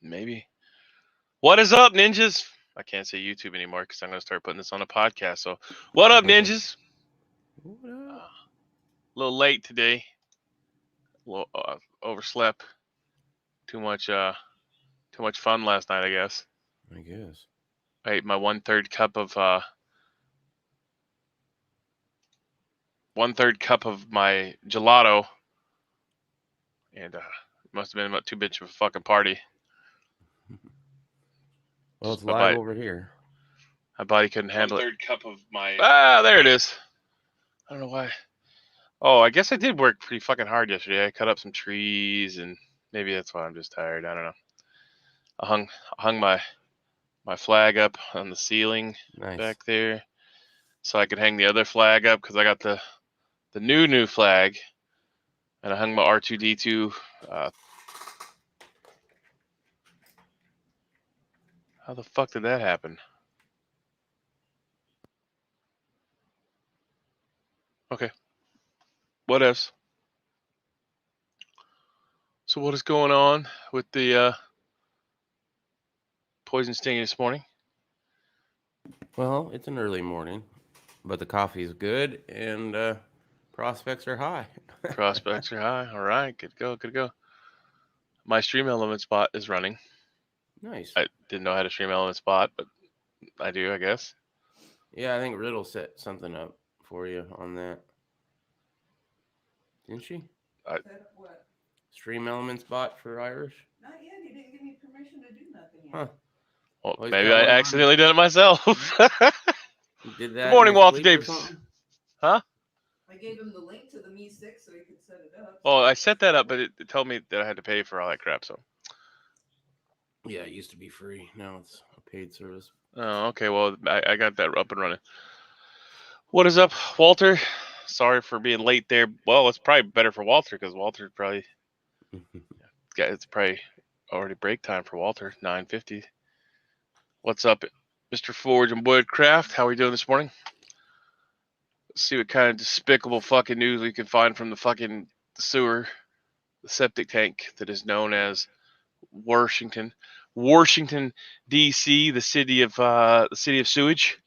Maybe. What is up, ninjas? I can't say YouTube anymore because I'm going to start putting this on a podcast. So, what up, ninjas? What up? A little late today. A little overslept. Too much fun last night, I guess. I guess. I ate my 1/3 cup of my gelato, and it must have been about too bitch of a fucking party. Well, it's live over here. My body couldn't handle it. 1/3 cup of my. There it is. I don't know why. Oh, I guess I did work pretty fucking hard yesterday. I cut up some trees, and maybe that's why I'm just tired. I don't know. I hung my flag up on the ceiling back there, so I could hang the other flag up because I got the new flag, and I hung my R2D2. How the fuck did that happen? Okay. What else? So what is going on with the poison stinging this morning? Well, it's an early morning, but the coffee is good and prospects are high. Prospects are high. All right, good to go. My Streamelements bot is running. Nice. I didn't know I had a Streamelements bot, but I do, I guess. Yeah, I think Riddle set something up for you on that. Didn't she? What? Streamelements bot for Irish? Not yet. He didn't give me permission to do nothing yet. Huh. Well, maybe I accidentally did it myself. Did that? Good morning, Walter Davis. Huh? I gave him the link to the Me 6 so he could set it up. Well, I set that up, but it told me that I had to pay for all that crap. So. Yeah, it used to be free. Now it's a paid service. Oh, okay. Well, I got that up and running. What is up, Walter? Sorry for being late there. Well, it's probably better for Walter because Walter probably it's probably already break time for Walter. 9:50. What's up, Mr. Forge and Woodcraft? How are we doing this morning? Let's see what kind of despicable fucking news we can find from the fucking sewer, the septic tank that is known as Washington, D.C., the city of sewage.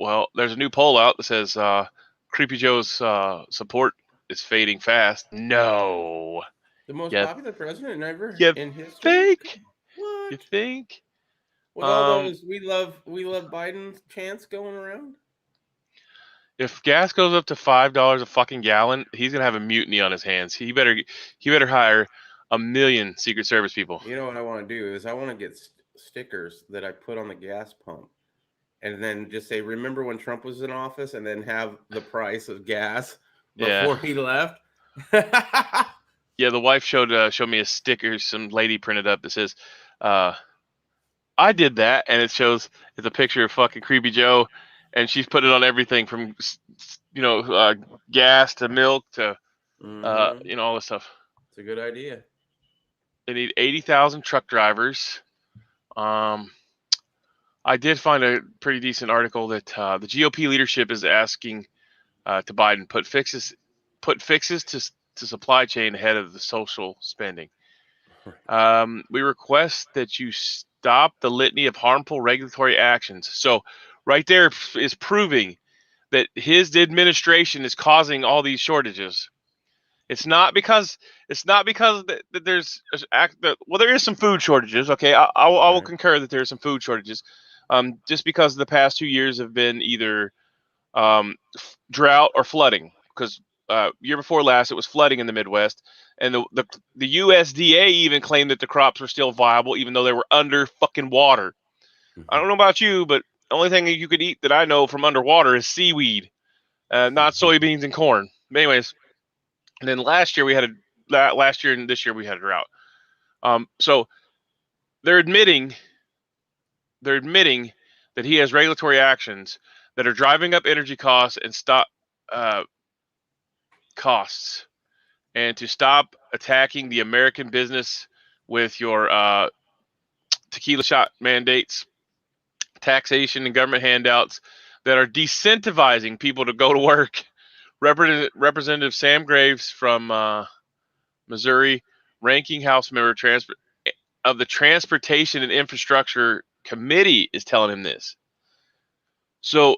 Well, there's a new poll out that says Creepy Joe's support is fading fast. No. The most popular president ever in history. Think? What? You think? With all those we love Biden chants going around? If gas goes up to $5 a fucking gallon, he's gonna have a mutiny on his hands. He better hire 1 million Secret Service people. You know what I want to do is I want to get stickers that I put on the gas pump. And then just say, remember when Trump was in office, and then have the price of gas before he left. Yeah, the wife showed me a sticker some lady printed up that says, I did that, and it's a picture of fucking Creepy Joe, and she's put it on everything from gas to milk to all this stuff. It's a good idea. They need 80,000 truck drivers. I did find a pretty decent article that the GOP leadership is asking to Biden put fixes to supply chain ahead of the social spending. We request that you stop the litany of harmful regulatory actions. So right there is proving that his administration is causing all these shortages. It's not because that there's there is some food shortages. Okay, I will concur that there are some food shortages. Just because the past 2 years have been either drought or flooding. Because year before last, it was flooding in the Midwest, and the USDA even claimed that the crops were still viable, even though they were under fucking water. I don't know about you, but the only thing you could eat that I know from underwater is seaweed, not soybeans and corn. But anyways, and then last year and this year we had a drought. So they're admitting that he has regulatory actions that are driving up energy costs and costs, and to stop attacking the American business with your tequila shot mandates, taxation, and government handouts that are decentivizing people to go to work. Representative Sam Graves from Missouri ranking House member of the Transportation and Infrastructure Committee is telling him this. So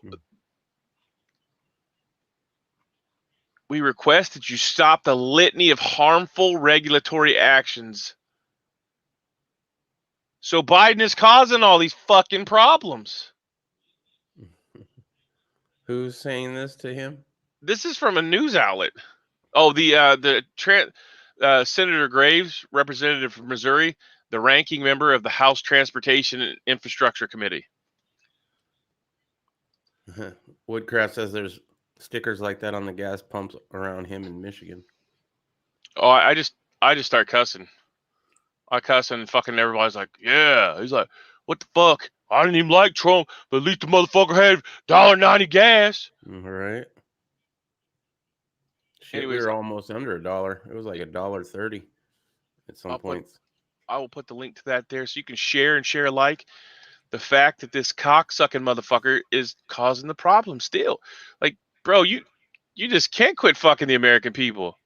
we request that you stop the litany of harmful regulatory actions. So Biden is causing all these fucking problems. Who's saying this to him? This is from a news outlet. Oh, Senator Graves, representative from Missouri, the ranking member of the House Transportation and Infrastructure Committee. Woodcraft says there's stickers like that on the gas pumps around him in Michigan. Oh, I just start cussing. I cuss and fucking everybody's like, yeah. He's like, what the fuck? I didn't even like Trump, but at least the motherfucker had $1.90 gas. All right. Shit, Anyways, we were almost under $1. It was like $1.30 at some points. I will put the link to that there so you can share and share alike. The fact that this cocksucking motherfucker is causing the problem still. Like, bro, you just can't quit fucking the American people.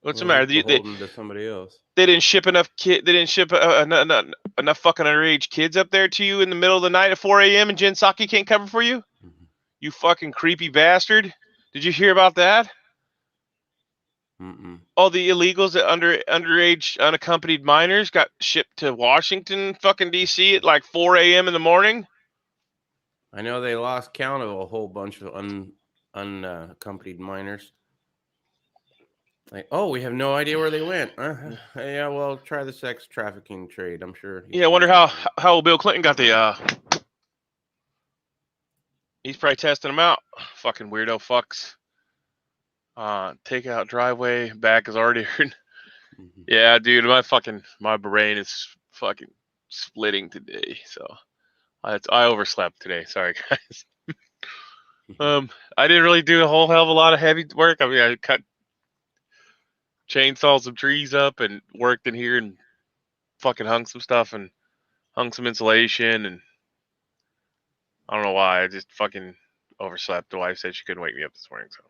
What's the matter? To somebody else. They didn't ship enough They didn't ship enough fucking underage kids up there to you in the middle of the night at 4 a.m. and Jen Psaki can't cover for you. Mm-hmm. You fucking creepy bastard! Did you hear about that? All the illegals that underage unaccompanied minors got shipped to Washington fucking D.C. at like 4 a.m. in the morning. I know they lost count of a whole bunch of unaccompanied minors. Like, oh, we have no idea where they went. Yeah, well, try the sex trafficking trade. I'm sure. Yeah, I wonder how Bill Clinton got the. He's probably testing them out. Fucking weirdo fucks. Take out driveway. Back is already hurt. Mm-hmm. Yeah, dude, my brain is fucking splitting today. So I overslept today. Sorry, guys. I didn't really do a whole hell of a lot of heavy work. I mean, I chainsawed some trees up and worked in here and fucking hung some stuff and hung some insulation, and I don't know why. I just fucking overslept. The wife said she couldn't wake me up this morning, so.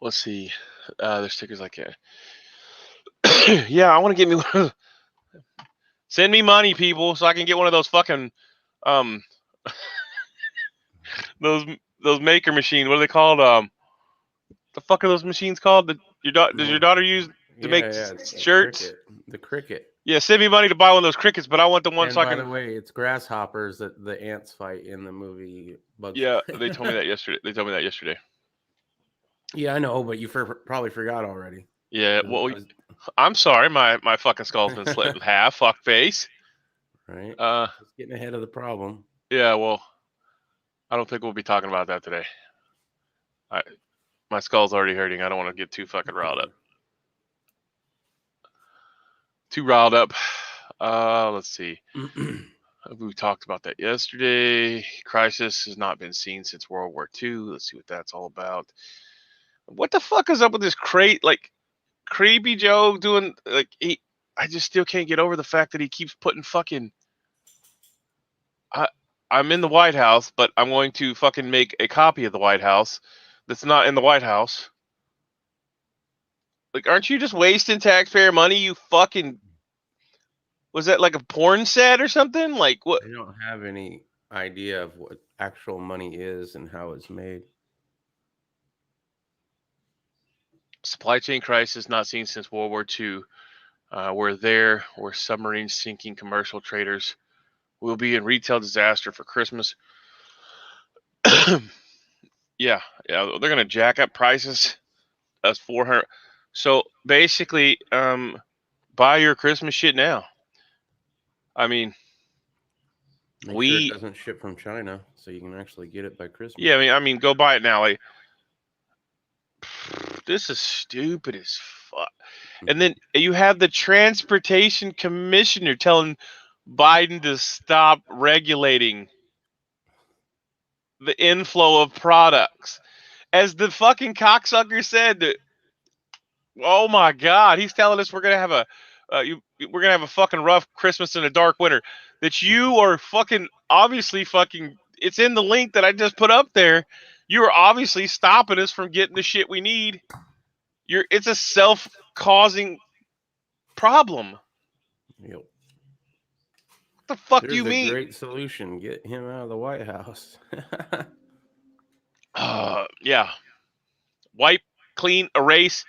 Let's see. There's stickers like that. Yeah, I want to get me one. Send me money, people, so I can get one of those fucking those maker machines. What are they called? The fuck are those machines called? Does your daughter use to make shirts? The Cricket. Yeah, send me money to buy one of those Crickets, but I want the one and so I by can. the way, it's grasshoppers that the ants fight in the movie Bugs. Yeah, they told me that yesterday. Yeah, I know, but you probably forgot already. Yeah, well, I'm sorry, my fucking skull's been slit in half. Fuck face. Right. Just getting ahead of the problem. Yeah, well, I don't think we'll be talking about that today. My skull's already hurting. I don't want to get too fucking riled up. Let's see. We talked about that yesterday. Crisis has not been seen since World War II. Let's see what that's all about. What the fuck is up with this creepy Joe doing I just still can't get over the fact that he keeps putting fucking I'm in the White House, but I'm going to fucking make a copy of the White House that's not in the White House. Like, aren't you just wasting taxpayer money? You fucking was that like a porn set or something? Like what? I don't have any idea of what actual money is and how it's made. Supply chain crisis not seen since World War II. We're submarines sinking commercial traders. We'll be in retail disaster for Christmas. Yeah, they're gonna jack up prices. That's $400. So basically, buy your Christmas shit now. I mean, Make sure it doesn't ship from China, so you can actually get it by Christmas. Yeah, I mean, go buy it now. Like, this is stupid as fuck. And then you have the transportation commissioner telling Biden to stop regulating the inflow of products. As the fucking cocksucker said, oh my God, he's telling us we're gonna have a fucking rough Christmas and a dark winter. That you are fucking obviously fucking It's in the link that I just put up there. You are obviously stopping us from getting the shit we need. It's a self-causing problem. Yep. What the fuck There's do you a mean? great solution. Get him out of the White House. Yeah. Wipe, clean, erase,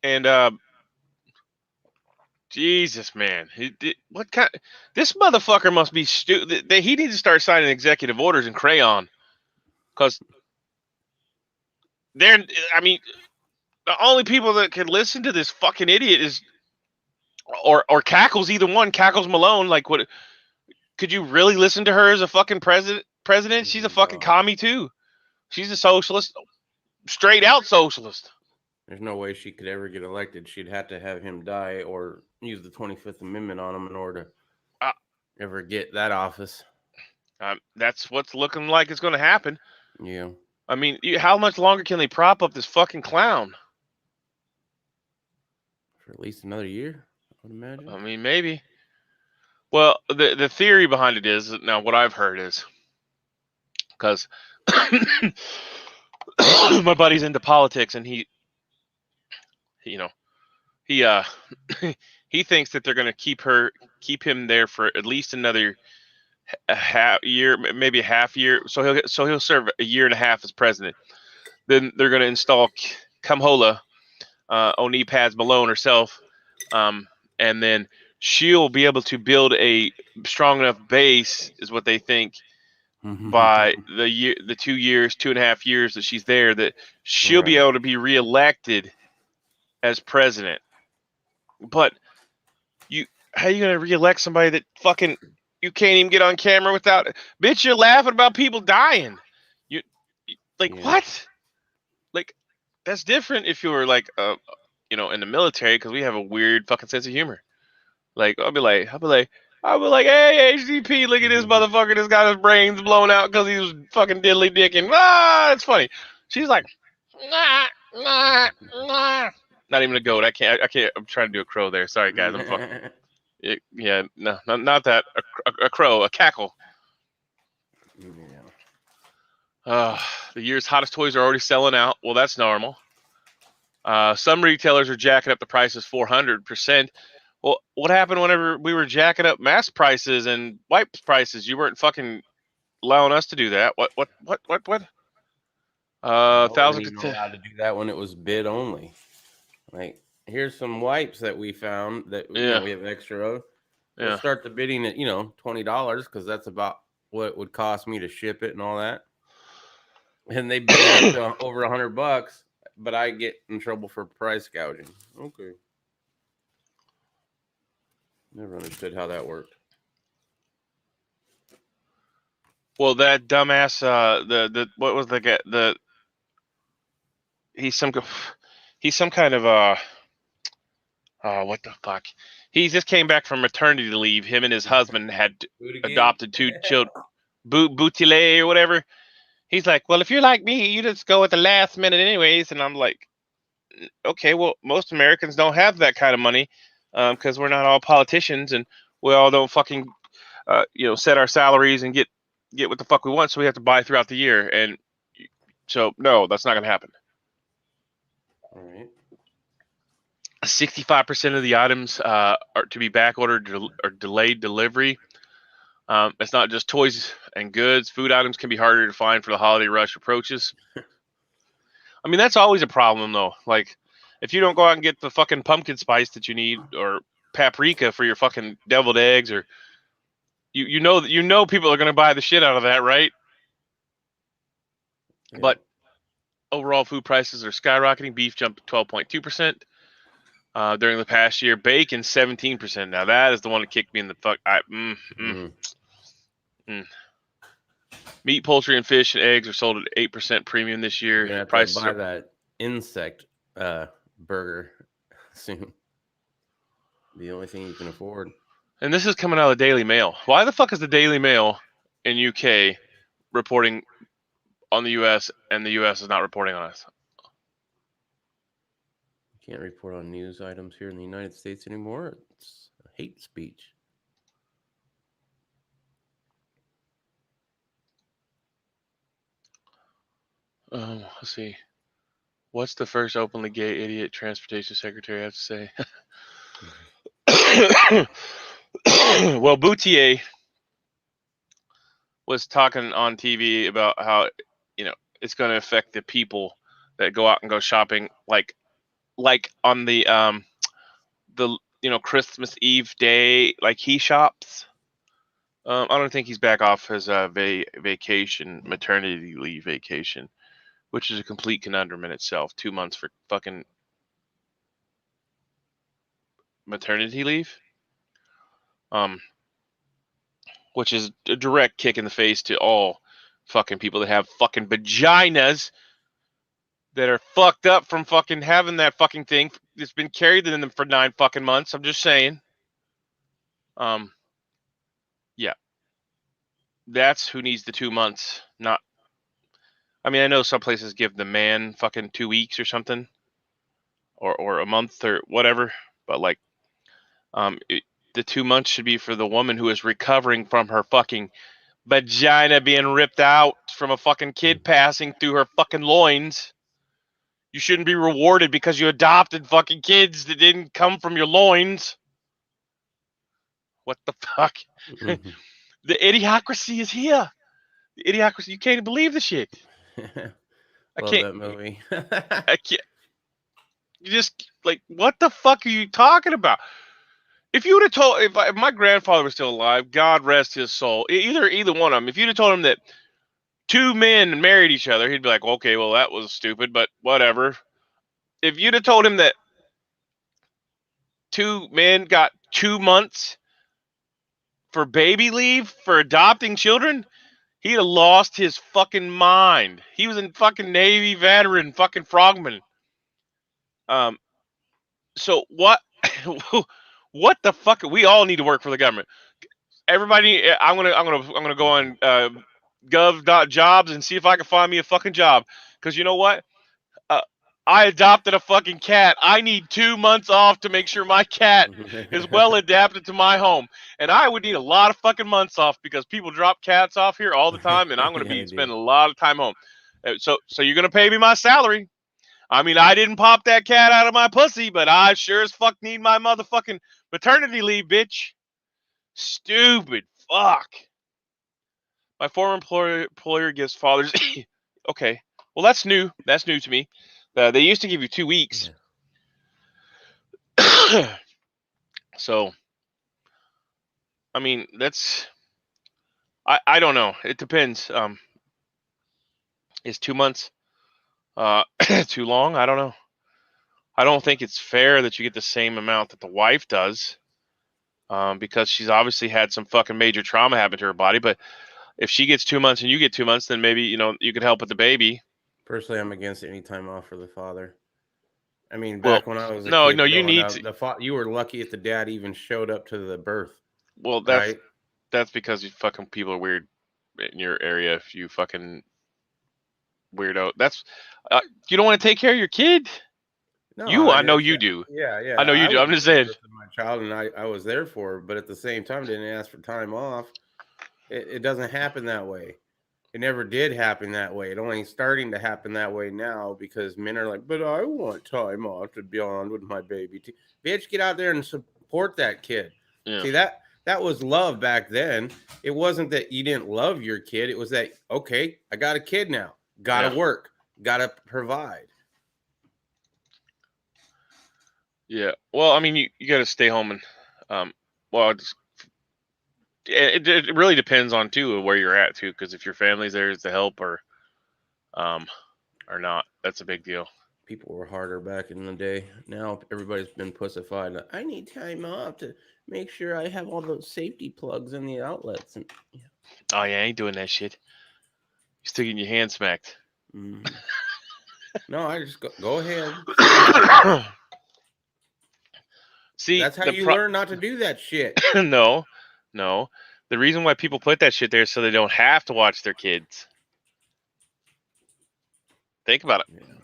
and Jesus, man. What kind? This motherfucker must be stupid. He needs to start signing executive orders in crayon, because I mean, the only people that can listen to this fucking idiot is, or Cackles. Either one, Cackles Malone. Like, what? Could you really listen to her as a fucking president? She's a fucking commie too. She's a socialist, straight out socialist. There's no way she could ever get elected. She'd have to have him die or use the 25th Amendment on him in order to ever get that office. That's what's looking like it's going to happen. Yeah. I mean, how much longer can they prop up this fucking clown? For at least another year, I would imagine. I mean, maybe. Well, the theory behind it is, now what I've heard is, because my buddy's into politics, and he he thinks that they're going to keep him there for at least another half year, maybe a half year. So he'll serve a year and a half as president. Then they're going to install Kamala Onipads Malone herself, and then she'll be able to build a strong enough base, is what they think, by the 2.5 years that she's there, that she'll be able to be reelected as president. But how are you gonna reelect somebody that fucking you can't even get on camera without? Bitch, you're laughing about people dying. What? Like, that's different if you were like in the military, because we have a weird fucking sense of humor. Like, I'll be like, hey, HDP, look at this motherfucker that's got his brains blown out because he was fucking diddly dicking. It's funny. She's like, nah. Not even a goat. I can't. I'm trying to do a crow there. Sorry, guys. I'm fucking. Yeah, no, not that. A crow, a cackle. Yeah. The year's hottest toys are already selling out. Well, that's normal. Some retailers are jacking up the prices 400%. Well, what happened whenever we were jacking up mask prices and wipes prices? You weren't fucking allowing us to do that. What? I wasn't even allowed to do that when it was bid only. Like, here's some wipes that we found that we have extra of. We'll start the bidding at $20, because that's about what it would cost me to ship it and all that. And they bid it up to over $100, but I get in trouble for price gouging. Okay. Never understood how that worked. Well, that dumbass, what was the guy? He's some kind of what the fuck? He just came back from maternity leave. Him and his husband had adopted 2 children, Boutile or whatever. He's like, well, if you're like me, you just go at the last minute anyways. And I'm like, okay, well, most Americans don't have that kind of money, because we're not all politicians, and we all don't fucking set our salaries and get what the fuck we want, so we have to buy throughout the year. And so, no, that's not going to happen. All right. 65% of the items are to be back ordered or delayed delivery. It's not just toys and goods. Food items can be harder to find for the holiday rush approaches. I mean, that's always a problem, though. Like, if you don't go out and get the fucking pumpkin spice that you need, or paprika for your fucking deviled eggs, or you know people are going to buy the shit out of that, right? Yeah. But overall food prices are skyrocketing. Beef jumped 12.2% during the past year. Bacon 17%. Now that is the one that kicked me in the fuck. Meat, poultry, and fish and eggs are sold at 8% premium this year. You're gonna have to buy that insect burger soon. The only thing you can afford. And this is coming out of the Daily Mail. Why the fuck is the Daily Mail in UK reporting on the US, and the US is not reporting on us? You can't report on news items here in the United States anymore. It's hate speech. Let's see. What's the first openly gay idiot transportation secretary have to say? Well, Boutier was talking on TV about how, it's going to affect the people that go out and go shopping, like on the Christmas Eve day, like he shops. I don't think he's back off his vacation, maternity leave vacation, which is a complete conundrum in itself. 2 months for fucking maternity leave, which is a direct kick in the face to all fucking people that have fucking vaginas that are fucked up from fucking having that fucking thing that's been carried in them for 9 fucking months. I'm just saying. Yeah. That's who needs the 2 months. Not. I mean, I know some places give the man fucking 2 weeks or something, or a month or whatever, but like, the 2 months should be for the woman who is recovering from her fucking vagina being ripped out from a fucking kid passing through her fucking loins. You shouldn't be rewarded because you adopted fucking kids that didn't come from your loins. What the fuck? Mm-hmm. The idiocracy is here. The idiocracy. You can't believe the shit. I Love can't. that movie. I can't. You just, like, what the fuck are you talking about? If you would have told, if my grandfather was still alive, God rest his soul, either one of them, if you'd have told him that 2 men married each other, he'd be like, okay, well, that was stupid, but whatever. If you'd have told him that 2 men got 2 months for baby leave for adopting children, he'd have lost his fucking mind. He was a fucking Navy veteran, fucking frogman. So what? What the fuck? We all need to work for the government. Everybody, I'm gonna go on gov.jobs and see if I can find me a fucking job. Because you know what? I adopted a fucking cat. I need 2 months off to make sure my cat is well adapted to my home. And I would need a lot of fucking months off because people drop cats off here all the time, and I'm going to be spending a lot of time home. So you're going to pay me my salary. I mean, I didn't pop that cat out of my pussy, but I sure as fuck need my motherfucking maternity leave, bitch. Stupid fuck. My former employer gives fathers... Okay. Well, that's new. That's new to me. They used to give you 2 weeks. Yeah. So, I mean, that's... I don't know. It depends. Is 2 months too long? I don't know. I don't think it's fair that you get the same amount that the wife does, because she's obviously had some fucking major trauma happen to her body. But if she gets 2 months and you get 2 months, then maybe, you could help with the baby. Personally, I'm against any time off for the father. I mean, Well, back when I was a no, kid, you growing need up, to. you were lucky if the dad even showed up to the birth. Well, Right? that's because you fucking people are weird in your area. If you fucking weirdo, that's you don't want to take care of your kid. No, I know you do. yeah. I know you do. I'm just saying. My child, and I was there for her, but at the same time, didn't ask for time off. It doesn't happen that way. It never did happen that way. It only starting to happen that way now because men are like, but I want time off to be on with my baby. Bitch, get out there and support that kid. Yeah. See, that was love back then. It wasn't that you didn't love your kid. It was that, okay, I got a kid now. Got to work. Got to provide. Yeah. Well, I mean, you got to stay home and, it really depends on too where you're at too, because if your family's there to help or not, that's a big deal. People were harder back in the day. Now everybody's been pussified. I need time off to make sure I have all those safety plugs in the outlets. And oh yeah, I ain't doing that shit. You're still getting your hand smacked. Mm-hmm. No, I just go ahead. See, that's how you learn not to do that shit. No. The reason why people put that shit there is so they don't have to watch their kids. Think about it. Yeah.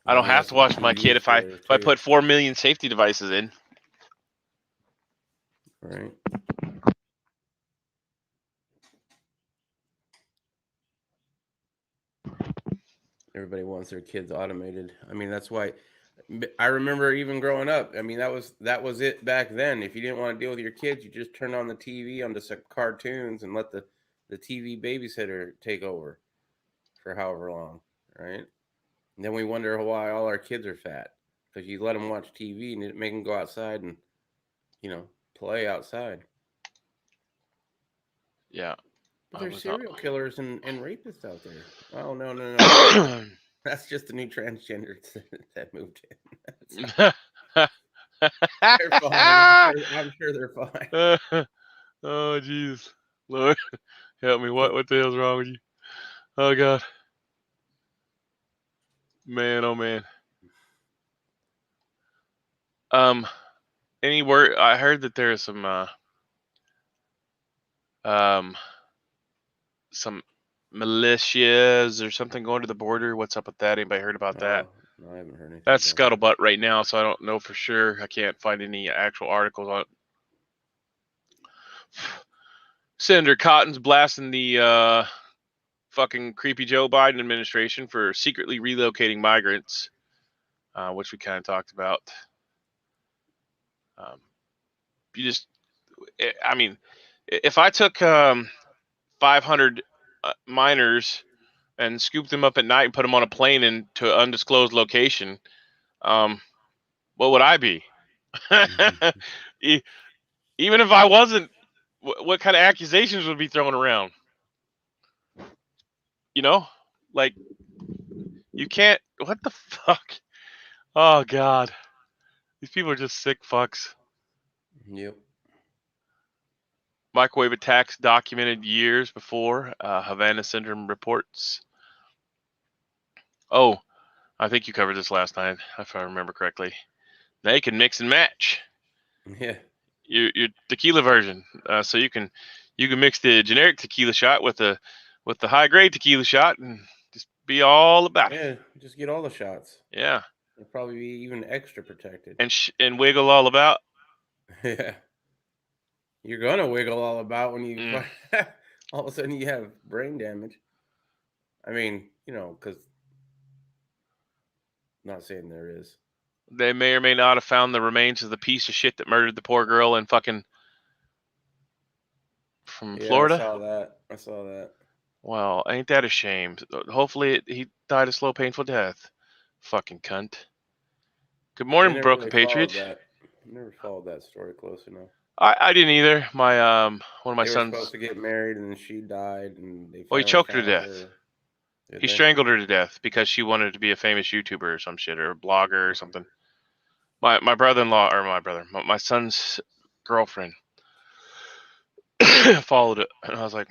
I don't have to watch my kid if I put 4 million safety devices in. Right. Everybody wants their kids automated. I mean, that's why I remember even growing up. I mean, that was it back then. If you didn't want to deal with your kids, you just turned on the TV onto some cartoons and let the TV babysitter take over for however long, right? And then we wonder why all our kids are fat because you let them watch TV and it make them go outside and play outside. Yeah. But there's serial killers and rapists out there. Oh no. That's just the new transgender that moved in. They're fine. I'm sure they're fine. Oh jeez, Lord, help me! What the hell's wrong with you? Oh God, man, oh man. Any word? I heard that there is some militias or something going to the border. What's up with that? Anybody heard about that? No, I haven't heard anything. That's scuttlebutt right now, so I don't know for sure. I can't find any actual articles on it. Senator Cotton's blasting the fucking creepy Joe Biden administration for secretly relocating migrants, which we kind of talked about. I mean, if I took 500 miners and scooped them up at night and put them on a plane into an undisclosed location, what would I be? Even if I wasn't, what kind of accusations would be thrown around? Like, you can't. What the fuck? Oh God, these people are just sick fucks. Yep. Microwave attacks documented years before Havana syndrome reports. Oh, I think you covered this last night, if I remember correctly. Now you can mix and match. Yeah. Your tequila version, so you can mix the generic tequila shot with the high grade tequila shot and just be all about it. Yeah, just get all the shots. Yeah. It'll probably be even extra protected. And wiggle all about. Yeah. You're gonna wiggle all about when you all of a sudden you have brain damage. I mean, because not saying there is. They may or may not have found the remains of the piece of shit that murdered the poor girl in fucking from Florida. I saw that. Well, ain't that a shame? Hopefully he died a slow, painful death. Fucking cunt. Good morning, broken patriot. Never followed that story close enough. I didn't either. My one of my they sons were supposed to get married and then she died and they. Well, he choked her to death. He strangled her to death because she wanted to be a famous YouTuber or some shit or a blogger or something. My brother-in-law or my son's girlfriend followed it, and I was like,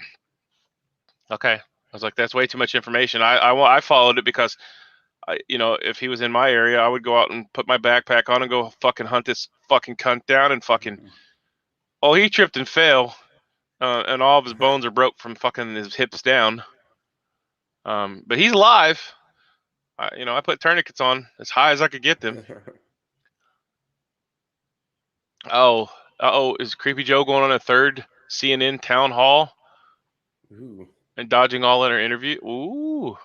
okay. I was like, that's way too much information. I followed it because if he was in my area, I would go out and put my backpack on and go fucking hunt this fucking cunt down and fucking. Oh, he tripped and fell, and all of his bones are broke from fucking his hips down. But he's alive. I put tourniquets on as high as I could get them. Is Creepy Joe going on a third CNN town hall? Ooh. And dodging all in her interview? Ooh.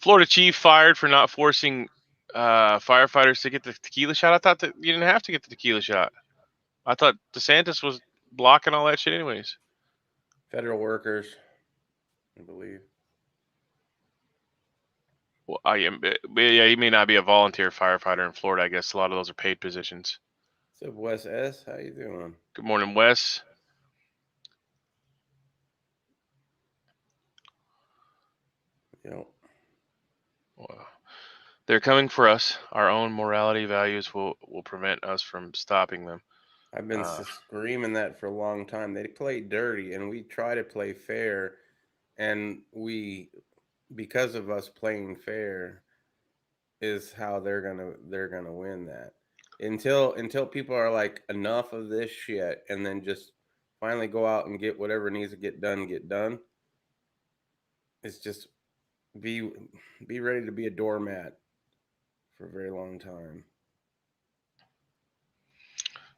Florida chief fired for not forcing firefighters to get the tequila shot. I thought that you didn't have to get the tequila shot. I thought DeSantis was blocking all that shit anyways. Federal workers, I believe. Well, yeah, he may not be a volunteer firefighter in Florida. I guess a lot of those are paid positions. What's up, Wes S? How you doing? Good morning, Wes. Yep. Wow. They're coming for us. Our own morality values will prevent us from stopping them. I've been screaming that for a long time. They play dirty, and we try to play fair, and because of us playing fair, is how they're gonna win that. Until people are like, enough of this shit, and then just finally go out and get whatever needs to get done. It's just be ready to be a doormat for a very long time.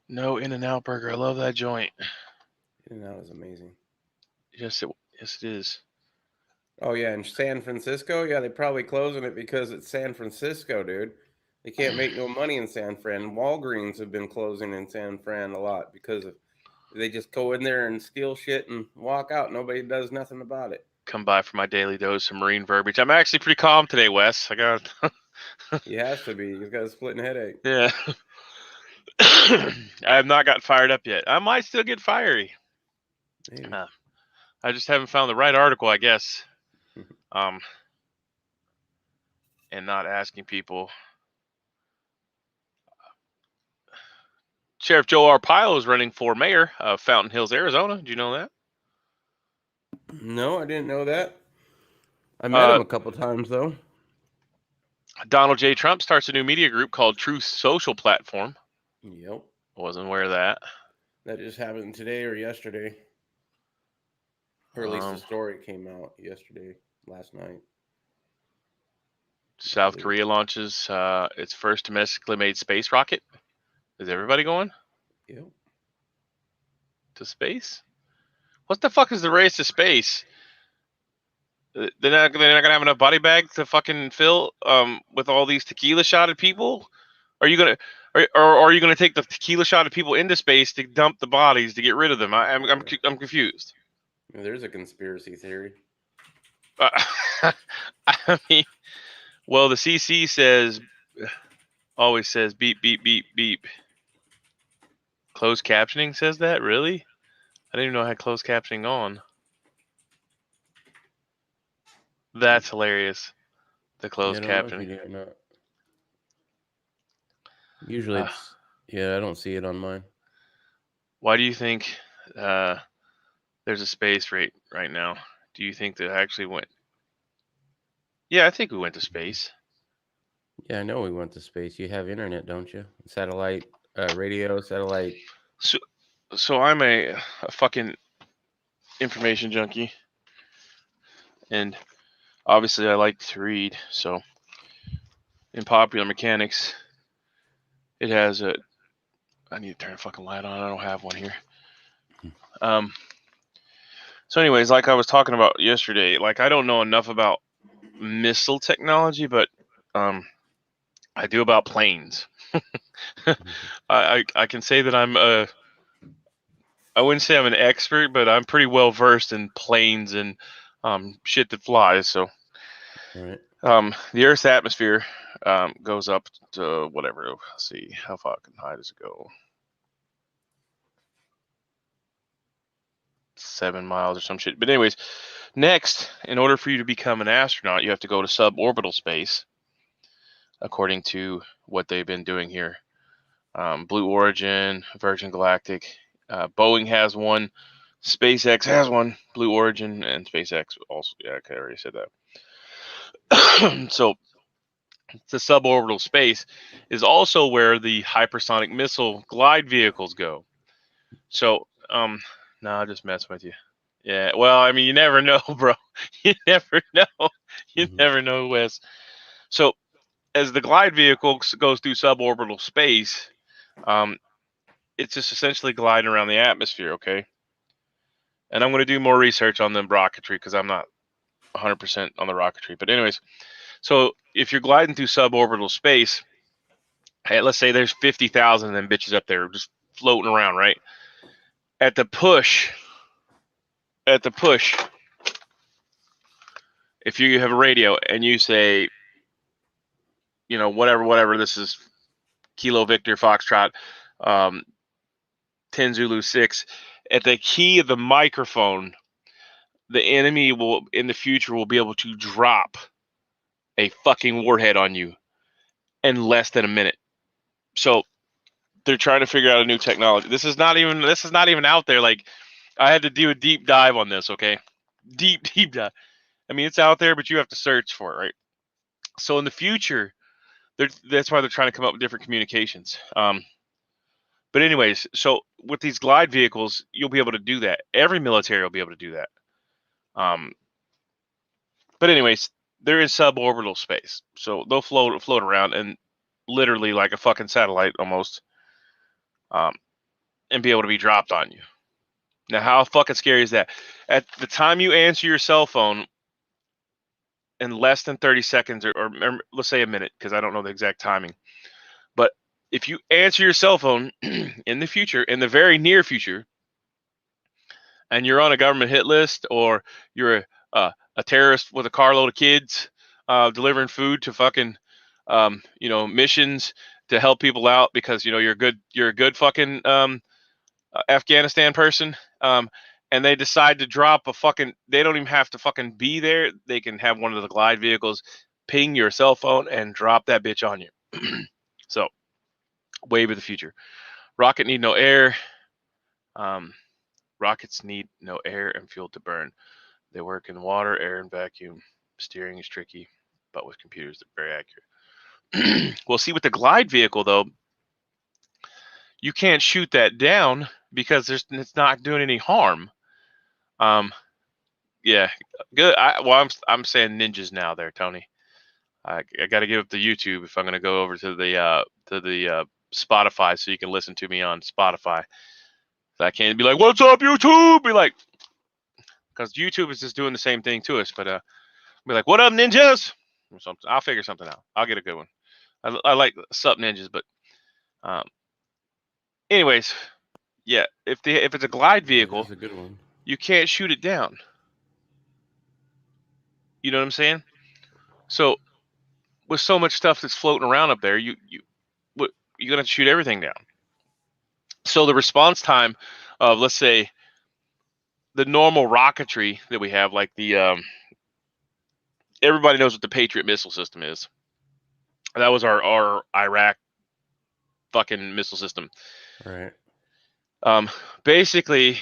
No In-N-Out burger. I love that joint. In-N-Out is amazing. Yes, it is. Oh yeah, in San Francisco, yeah, they're probably closing it because it's San Francisco, dude. They can't make no money in San Fran. Walgreens have been closing in San Fran a lot because of they just go in there and steal shit and walk out. Nobody does nothing about it. Come by for my daily dose of marine verbiage. I'm actually pretty calm today, Wes. I got He has to be. He's got a splitting headache. yeah. I have not gotten fired up yet. I might still get fiery. Maybe. I just haven't found the right article, I guess. And not asking people. Sheriff Joe Arpaio is running for mayor of Fountain Hills, Arizona. Do you know that? No, I didn't know that. I met him a couple times though. Donald J. Trump starts a new media group called Truth Social Platform. Yep. Wasn't aware of that. That just happened today or yesterday. Or at least the story came out yesterday, last night. South Korea launches its first domestically made space rocket. Is everybody going? Yep. To space? What the fuck is the race to space? They're not gonna have enough body bags to fucking fill with all these tequila shotted people. Are you gonna are you gonna take the tequila shotted people into space to dump the bodies to get rid of them? I'm confused. There's a conspiracy theory. I mean, well, the CC always says beep beep beep beep. Closed captioning says that? Really? I didn't even know I had closed captioning on. That's hilarious. The closed captioning. Usually it's I don't see it on mine. Why do you think there's a space rate right now? Do you think that actually went? Yeah, I think we went to space. Yeah, I know we went to space. You have internet, don't you? Satellite, radio, satellite. So I'm a fucking information junkie, and obviously I like to read. So in Popular Mechanics, it has a. I need to turn a fucking light on. I don't have one here. So anyways, like I was talking about yesterday, like I don't know enough about missile technology, but I do about planes. I can say that I'm I wouldn't say I'm an expert, but I'm pretty well versed in planes and shit that flies. So Right. The Earth's atmosphere goes up to whatever. Let's see, how fucking high does it go? 7 miles or some shit. But anyways, next, in order for you to become an astronaut, you have to go to suborbital space, according to what they've been doing here. Blue Origin, Virgin Galactic, Boeing has one, SpaceX has one, Blue Origin, and SpaceX also. Yeah, okay, I already said that. So the suborbital space is also where the hypersonic missile glide vehicles go. So, no, I'll just mess with you. Yeah, well, I mean, you never know, bro. You never know. You never know, Wes. So, as the glide vehicle goes through suborbital space, it's just essentially gliding around the atmosphere, okay? And I'm going to do more research on the rocketry because I'm not 100% on the rocketry. But anyways, so if you're gliding through suborbital space, hey, let's say there's 50,000 of them bitches up there just floating around, right? At the push, if you have a radio and you say, you know, whatever, this is Kilo Victor Foxtrot, 10 Zulu 6, at the key of the microphone, the enemy will, in the future, will be able to drop a fucking warhead on you in less than a minute. So they're trying to figure out a new technology. This is not even out there. Like, I had to do a deep dive on this, okay? Deep dive. I mean, it's out there, but you have to search for it, right? So in the future, that's why they're trying to come up with different communications. But anyways, so with these glide vehicles, you'll be able to do that. Every military will be able to do that. But anyways, there is suborbital space, so they'll float around and literally like a fucking satellite almost, and be able to be dropped on you. Now, how fucking scary is that? At the time you answer your cell phone, in less than 30 seconds or let's say a minute, because I don't know the exact timing. But if you answer your cell phone in the future, in the very near future, and you're on a government hit list, or you're a terrorist with a carload of kids delivering food to fucking missions to help people out because you're a good fucking Afghanistan person, and they decide to drop they don't even have to fucking be there. They can have one of the glide vehicles ping your cell phone and drop that bitch on you. So, wave of the future. Rocket need no air. Rockets need no air and fuel to burn. They work in water, air, and vacuum. Steering is tricky, but with computers, they're very accurate. We'll see with the glide vehicle, though, you can't shoot that down because it's not doing any harm. Yeah, good. I'm saying ninjas now there, Tony. I got to give up the YouTube if I'm going to go over to the Spotify so you can listen to me on Spotify. I can't be like, "What's up, YouTube?" Be like, because YouTube is just doing the same thing to us. But be like, "What up, ninjas?" Or something. I'll figure something out. I'll get a good one. I like sup ninjas, but anyways, yeah. If it's a glide vehicle, that's a good one. You can't shoot it down. You know what I'm saying? So with so much stuff that's floating around up there, you're gonna shoot everything down. So the response time of, let's say, the normal rocketry that we have, like the everybody knows what the Patriot missile system is. That was our Iraq fucking missile system. Right. Basically,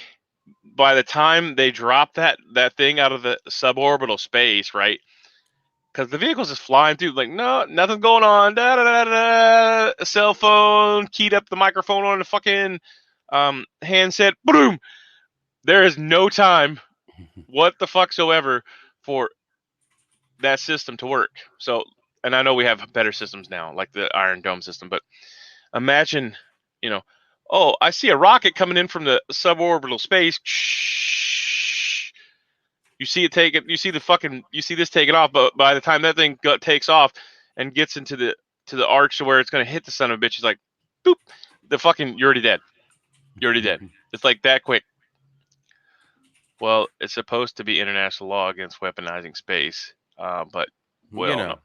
by the time they drop that thing out of the suborbital space, right? Because the vehicle's just flying through, like, no, nothing's going on. Da da da da. A cell phone, keyed up the microphone on the fucking handset. Boom. There is no time, what the fucksoever, for that system to work. So, and I know we have better systems now, like the Iron Dome system, but imagine, oh, I see a rocket coming in from the suborbital space. You see it take it. You see this taking off, but by the time that thing takes off and gets into the arch to where it's going to hit the son of a bitch, it's like, boop, you're already dead. You're already dead. It's like that quick. Well, it's supposed to be international law against weaponizing space, but no.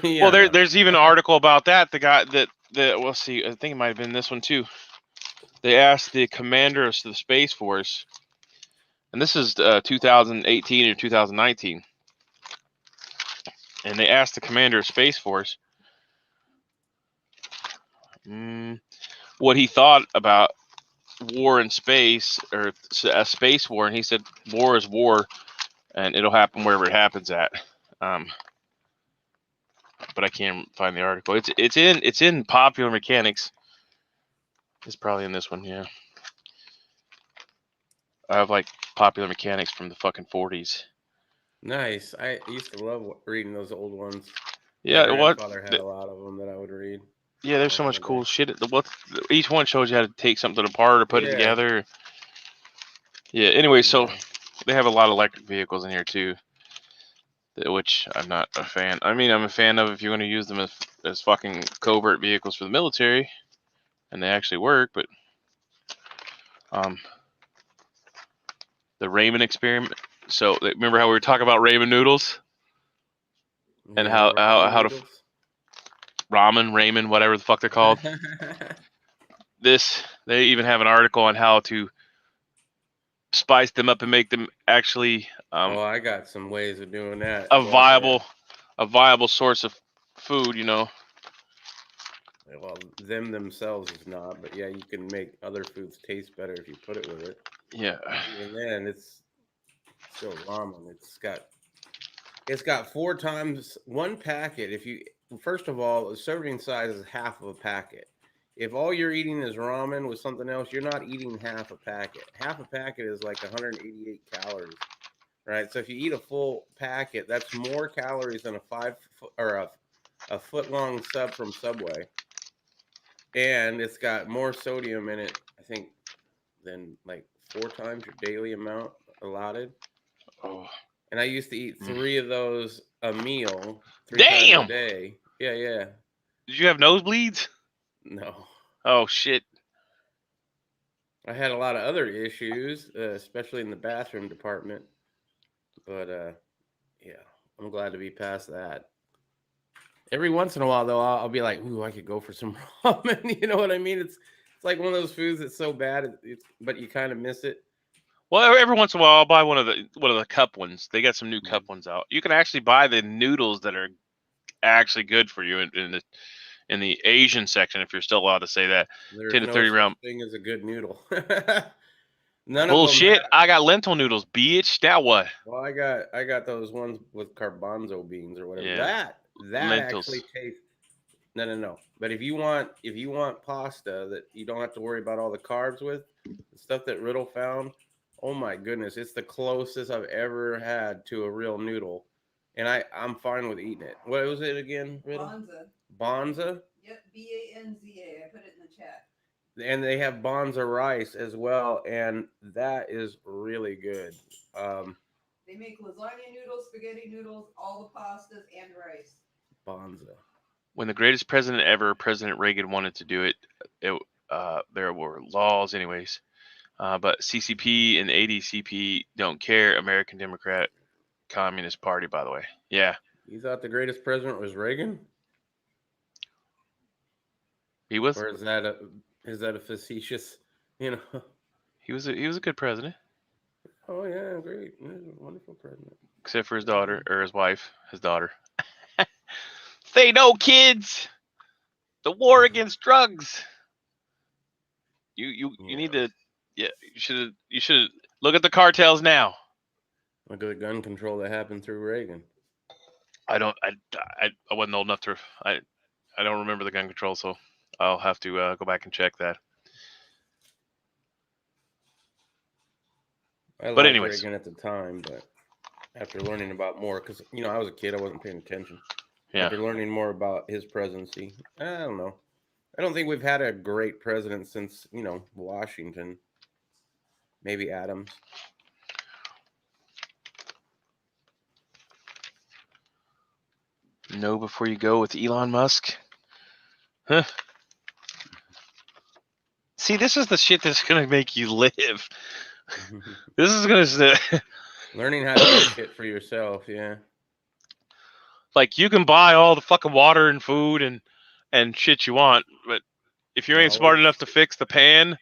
Yeah, well, there's even an article about that. The guy that we'll see. I think it might have been this one too. They asked the commander of the Space Force, and this is 2018 or 2019, and they asked the commander of Space Force what he thought about war in space, or a space war, and he said war is war, and it'll happen wherever it happens at. But I can't find the article. It's in Popular Mechanics. It's probably in this one, yeah. I have like Popular Mechanics from the fucking 40s. Nice. I used to love reading those old ones. Yeah, my grandfather had a lot of them that I would read. Yeah, there's so much cool shit. Each one shows you how to take something apart or put it together. Yeah. Anyway, so they have a lot of electric vehicles in here too, which I'm not a fan. I mean, I'm a fan of if you're going to use them as fucking covert vehicles for the military, and they actually work. But the ramen experiment. So remember how we were talking about ramen noodles, and how to ramen, whatever the fuck they're called. They even have an article on how to spice them up and make them actually I got some ways of doing that. A viable source of food, Well, them themselves is not, but yeah, you can make other foods taste better if you put it with it. Yeah. And then it's still ramen. It's got 4 times one packet. First of all, the serving size is half of a packet. If all you're eating is ramen with something else, you're not eating half a packet. Half a packet is like 188 calories, right? So if you eat a full packet, that's more calories than a foot long sub from Subway, and it's got more sodium in it, I think, than like 4 times your daily amount allotted. Oh. And I used to eat 3 of those a meal 3 times Damn! a day. Yeah, yeah. Did you have nosebleeds? No. Oh shit! I had a lot of other issues, especially in the bathroom department. But yeah, I'm glad to be past that. Every once in a while, though, I'll be like, "Ooh, I could go for some ramen." You know what I mean? It's like one of those foods that's so bad, but you kind of miss it. Well, every once in a while, I'll buy one of the cup ones. They got some new cup ones out. You can actually buy the noodles that are actually good for you in the Asian section, if you're still allowed to say that. There's 10 to no 30 such round. thing as a good noodle. None of them Bullshit! have. I got lentil noodles, bitch. Now what? Well, I got those ones with garbanzo beans or whatever. Yeah, That actually lentils. tastes. No. But if you want pasta that you don't have to worry about all the carbs with, the stuff that Riddle found, oh my goodness, it's the closest I've ever had to a real noodle, and I'm fine with eating it. What was it again, Riddle? Bonza. Bonza. Yep, Banza. I put it in the chat. And they have bonza rice as well, and that is really good. They make lasagna noodles, spaghetti noodles, all the pastas, and rice. Bonza. When the greatest president ever, President Reagan, wanted to do it, there were laws, anyways. But CCP and ADCP don't care. American Democrat Communist Party, by the way. Yeah, You thought the greatest president was Reagan, he was. or is that a facetious? You know. He was a good president, Oh yeah, great, wonderful president. except for his daughter or his wife, his daughter. Say no, kids. The war against drugs. You need to. Yeah, you should look at the cartels now. Look at the gun control that happened through Reagan. I wasn't old enough to. I don't remember the gun control, so I'll have to go back and check that. I But liked anyways. Reagan at the time, but after learning about more, because I was a kid, I wasn't paying attention. Yeah. After learning more about his presidency, I don't know. I don't think we've had a great president since Washington. Maybe Adams. Know before you go with Elon Musk. Huh. See, this is the shit that's gonna make you live. This is gonna Learning how to do shit for yourself, yeah. like you can buy all the fucking water and food and shit you want, but if you ain't smart enough to fix the pan,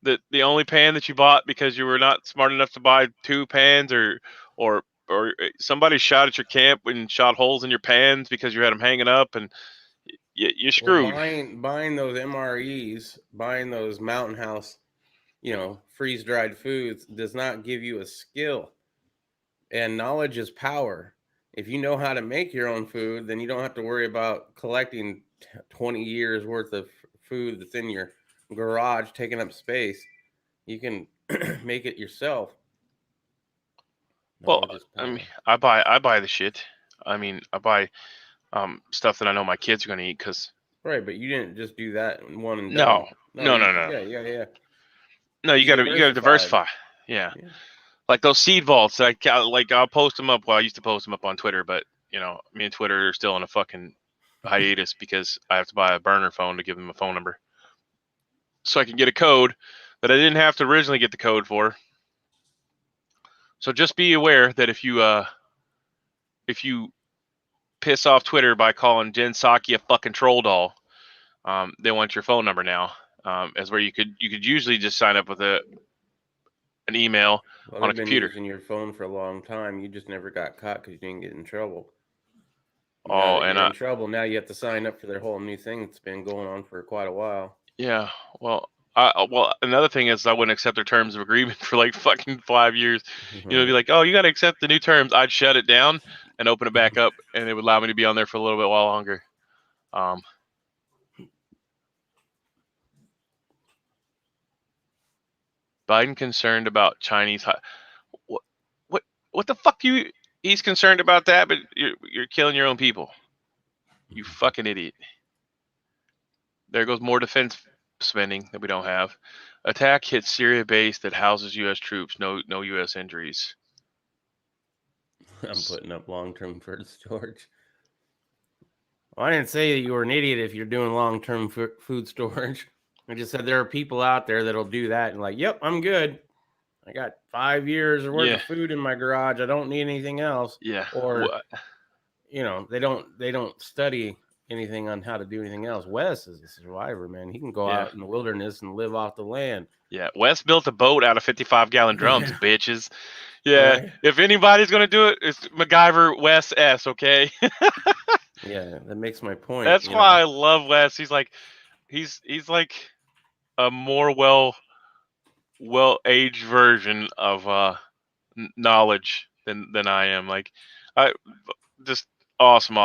the only pan that you bought because you were not smart enough to buy 2 pans, or somebody shot at your camp and shot holes in your pans because you had them hanging up, and you're screwed. Well, buying those MREs, buying those Mountain House, freeze dried foods does not give you a skill. And knowledge is power. If you know how to make your own food, then you don't have to worry about collecting 20 years worth of food that's in your garage taking up space. You can make it yourself. Well, I mean, I buy the shit. I mean, I buy stuff that I know my kids are going to eat because. Right, but you didn't just do that in one and No. done. No. Yeah. No, you gotta diversify. Yeah. Like those seed vaults. I'll post them up. Well, I used to post them up on Twitter, but me and Twitter are still on a fucking hiatus because I have to buy a burner phone to give them a phone number, so I can get a code that I didn't have to originally get the code for. So just be aware that if you piss off Twitter by calling Jen Psaki a fucking troll doll, they want your phone number now. As where you could usually just sign up with an email on a computer. Been using your phone for a long time. You just never got caught because you didn't get in trouble. Now you're in trouble. Now you have to sign up for their whole new thing that's been going on for quite a while. Yeah. Well, another thing is I wouldn't accept their terms of agreement for like fucking 5 years. Be like, oh, you got to accept the new terms. I'd shut it down and open it back up, and it would allow me to be on there for a little bit while longer. Biden concerned about Chinese. What the fuck he's concerned about that, but you're killing your own people. You fucking idiot. There goes more defense spending that we don't have. Attack hits Syria base that houses U.S. troops. No U.S. injuries. I'm putting up long-term food storage. Well, I didn't say that you were an idiot if you're doing long-term food storage. I just said there are people out there that'll do that and like, yep, I'm good. I got 5 years worth Yeah. of food in my garage. I don't need anything else. Yeah. Or, they don't study anything on how to do anything else. Wes is a survivor, man. He can go Yeah. out in the wilderness and live off the land. Yeah. Wes built a boat out of 55-gallon drums, Yeah. bitches. Yeah. Right. If anybody's gonna do it, it's MacGyver Wes S. Okay. Yeah, that makes my point. That's why I love Wes. He's like a more well-aged version of knowledge than I am. Like, I just awesome.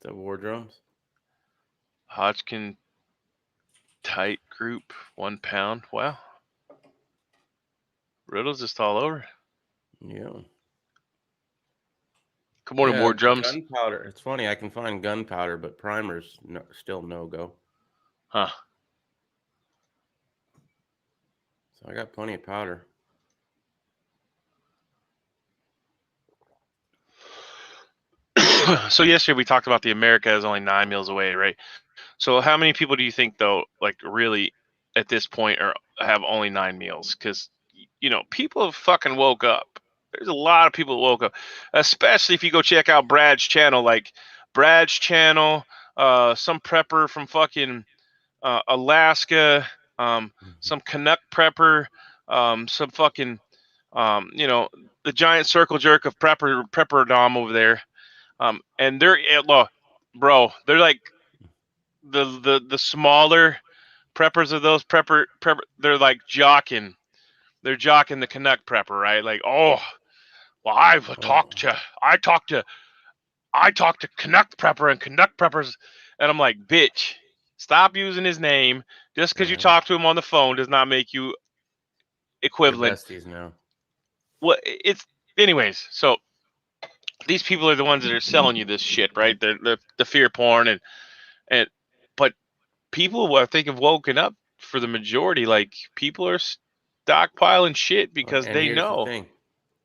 The war drums. Hodgkin tight group, 1 pound. Wow. Riddle's just all over. Yeah. Good morning, War Drums. Gunpowder. It's funny. I can find gunpowder, but primers still no go. Huh. So I got plenty of powder. So yesterday we talked about the America is only 9 meals away, right? So how many people do you think, though, like really at this point have only 9 meals? Because, people have fucking woke up. There's a lot of people that woke up, especially if you go check out Brad's channel, some prepper from fucking Alaska, some Canuck prepper, some fucking, the giant circle jerk of prepper Dom over there. And they're like the smaller preppers of those prepper. They're like jocking. They're jocking the Canuck prepper, right? Like, oh, well, I talked to Canuck prepper and Canuck preppers, and I'm like, bitch, stop using his name. Just because you talk to him on the phone does not make you equivalent. Besties now. Well, it's anyways. So these people are the ones that are selling you this shit, right? They're the fear porn but people, I think, have woken up for the majority. Like, people are stockpiling shit because And they here's know. the thing.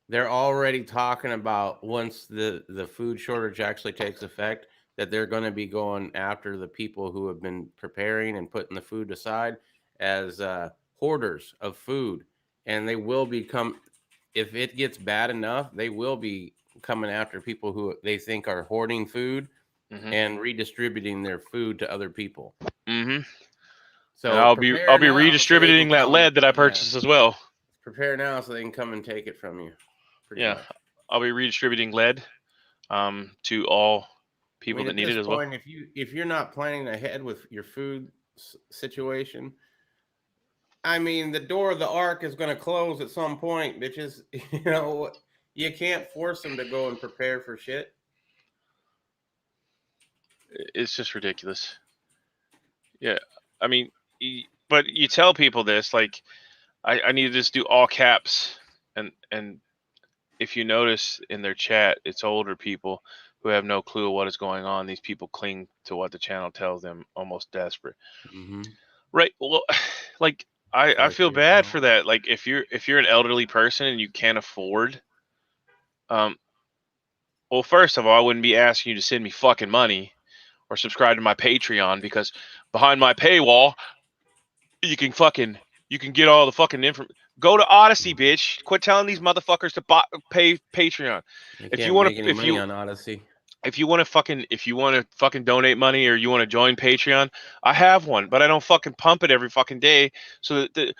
They're already talking about once the food shortage actually takes effect, that they're going to be going after the people who have been preparing and putting the food aside as hoarders of food. And they will become, if it gets bad enough, they will be coming after people who they think are hoarding food and redistributing their food to other people. Mm-hmm. So and I'll be redistributing that lead that I purchased as well. Prepare now so they can come and take it from you. Pretty much. I'll be redistributing lead to all people that need it as well. If you're not planning ahead with your food situation, I mean, the door of the ark is going to close at some point, bitches. You can't force them to go and prepare for shit. It's just ridiculous. Yeah, I mean, but you tell people this, like, I need to just do all caps, and if you notice in their chat, it's older people who have no clue what is going on. These people cling to what the channel tells them, almost desperate. Mm-hmm. Right. Well, like, I feel bad for that. Like, if you're an elderly person and you can't afford, well, first of all, I wouldn't be asking you to send me fucking money or subscribe to my Patreon, because behind my paywall, you can get all the fucking information. Go to Odyssey, bitch. Quit telling these motherfuckers to pay Patreon. If you want to, if you on Odyssey, if you want to fucking donate money, or you want to join Patreon, I have one, but I don't fucking pump it every fucking day. So that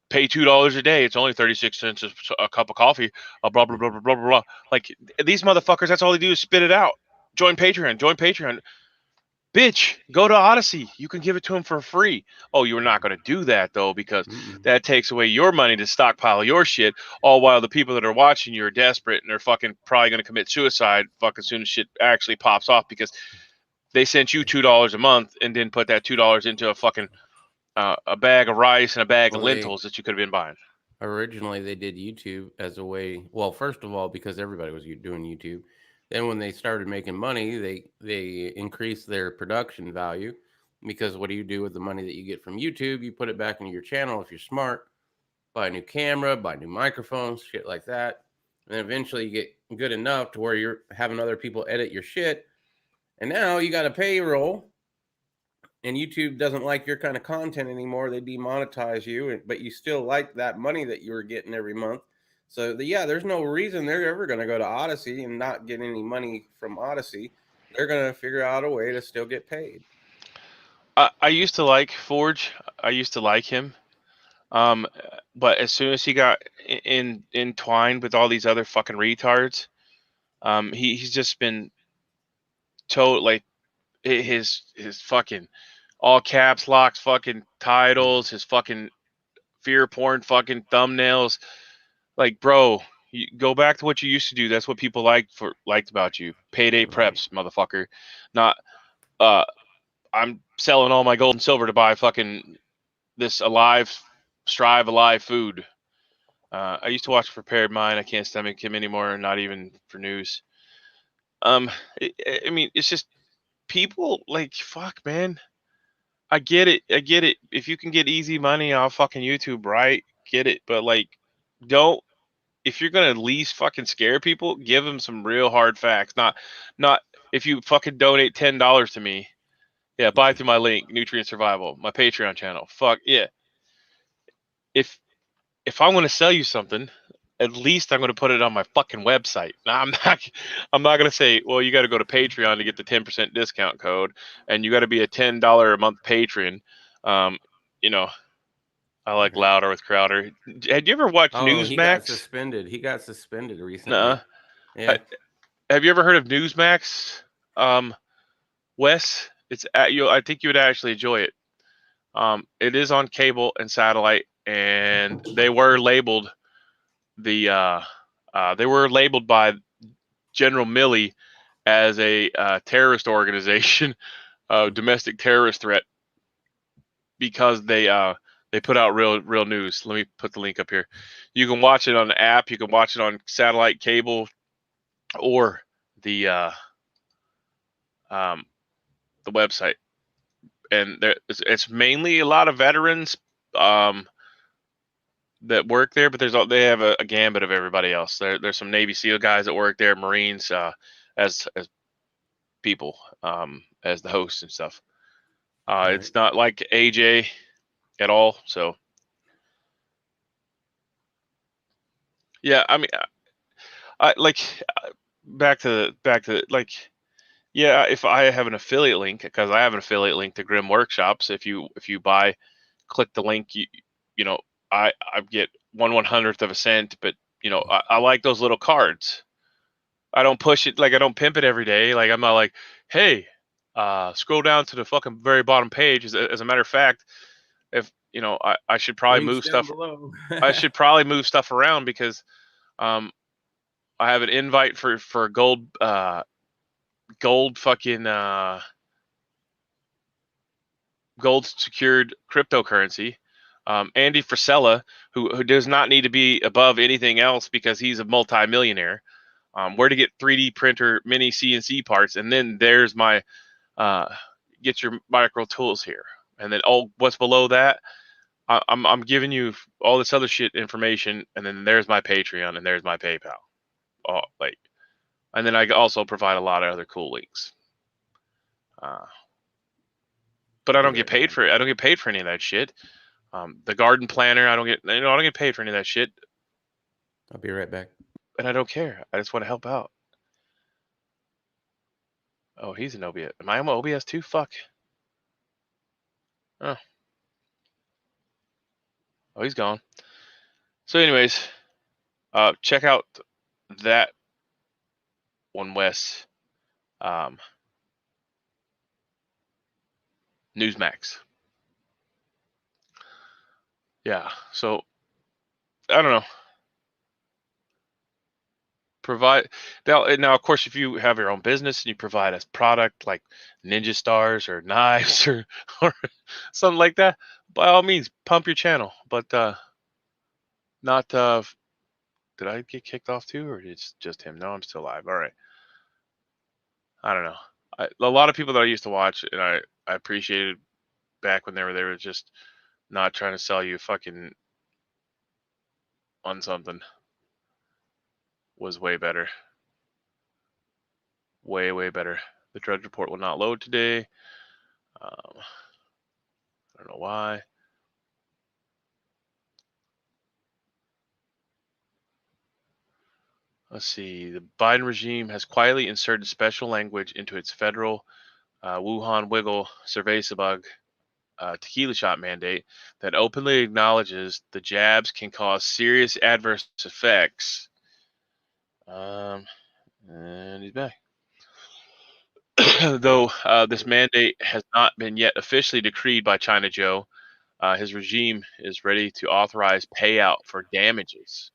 pay $2 a day. It's only 36 cents a cup of coffee. Blah blah blah blah blah blah. Like, these motherfuckers, that's all they do is spit it out. Join Patreon. Bitch, go to Odyssey. You can give it to them for free. Oh, you're not going to do that, though, because that takes away your money to stockpile your shit, all while the people that are watching you are desperate and they're fucking probably going to commit suicide fucking soon as shit actually pops off, because they sent you $2 a month and didn't put that $2 into a fucking a bag of rice and a bag of lentils that you could have been buying. Originally, they did YouTube as a way. Well, first of all, because everybody was doing YouTube. Then when they started making money, they increased their production value, because what do you do with the money that you get from YouTube? You put it back into your channel if you're smart. Buy a new camera, buy new microphones, shit like that. and eventually you get good enough to where you're having other people edit your shit, and now you got a payroll, and YouTube doesn't like your kind of content anymore. They demonetize you, but you still like that money that you were getting every month. So yeah, there's no reason they're ever going to go to Odyssey and not get any money from Odyssey. They're going to figure out a way to still get paid. I used to like Forge. I used to like him. But as soon as he got entwined with all these other fucking retards, he's just been told like his fucking all caps locks fucking titles, his fucking fear porn fucking thumbnails. Like, bro, you go back to what you used to do. That's what people liked about you. Payday preps, motherfucker. Not I'm selling all my gold and silver to buy fucking this Strive Alive food. I used to watch Prepared Mind. I can't stomach him anymore, not even for news. I mean, it's just people like, fuck, man. I get it. If you can get easy money off fucking YouTube, right? Get it. But like, don't. If you're gonna at least fucking scare people, give them some real hard facts. Not if you fucking donate $10 to me. Yeah, buy through my link, Nutrient Survival, my Patreon channel. Fuck yeah. If I'm going to sell you something, at least I'm going to put it on my fucking website. Now, I'm not going to say, well, you got to go to Patreon to get the 10% discount code, and you got to be a $10 a month patron. You know, I like Louder with Crowder. Had you ever watched Newsmax? He got suspended. He got suspended recently. Nuh-uh. Yeah. Have you ever heard of Newsmax, Wes? It's at you. I think you would actually enjoy it. It is on cable and satellite, and they were labeled by General Milley as a terrorist organization, domestic terrorist threat, because they put out real news. Let me put the link up here. You can watch it on the app. You can watch it on satellite cable, or the website. And it's mainly a lot of veterans that work there, but they have a gambit of everybody else. There's some Navy SEAL guys that work there, Marines, as people, as the hosts and stuff. It's not like AJ at all. So yeah, I mean, I like back to like, yeah, if I have an affiliate link, because I have an affiliate link to Grim Workshops. If you buy, click the link, you know, I get 1/100th of a cent, but you know, I like those little cards. I don't push it, like I don't pimp it every day. Like I'm not like, hey, scroll down to the fucking very bottom page. As a matter of fact, if you know, I should probably move stuff. I should probably move stuff around because I have an invite for gold fucking gold secured cryptocurrency. Andy Frisella, who does not need to be above anything else because he's a multi-millionaire. Where to get 3D printer mini CNC parts, and then there's my get your micro tools here, and then what's below that? I'm giving you all this other shit information, and then there's my Patreon, and there's my PayPal. And then I also provide a lot of other cool links. But I don't get paid for it. I don't get paid for any of that shit. The garden planner, I don't get paid for any of that shit. I'll be right back. And I don't care. I just want to help out. Oh, he's an OBS. Am I on OBS too? Fuck. Oh, he's gone. So, anyways, check out that one, Wes. Newsmax. Yeah. So, I don't know. Provide now. Of course, if you have your own business and you provide us product like ninja stars or knives or something like that, by all means, pump your channel. But not. Did I get kicked off too, or it's just him? No, I'm still live. All right. I don't know. A lot of people that I used to watch, and I appreciated back when they were just not trying to sell you fucking on something. was way better. Way, way better. The Drudge Report will not load today. I don't know why. Let's see. The Biden regime has quietly inserted special language into its federal Wuhan Wiggle Cerveza tequila shot mandate that openly acknowledges the jabs can cause serious adverse effects. And he's back. Though this mandate has not been yet officially decreed by China Joe, his regime is ready to authorize payout for damages.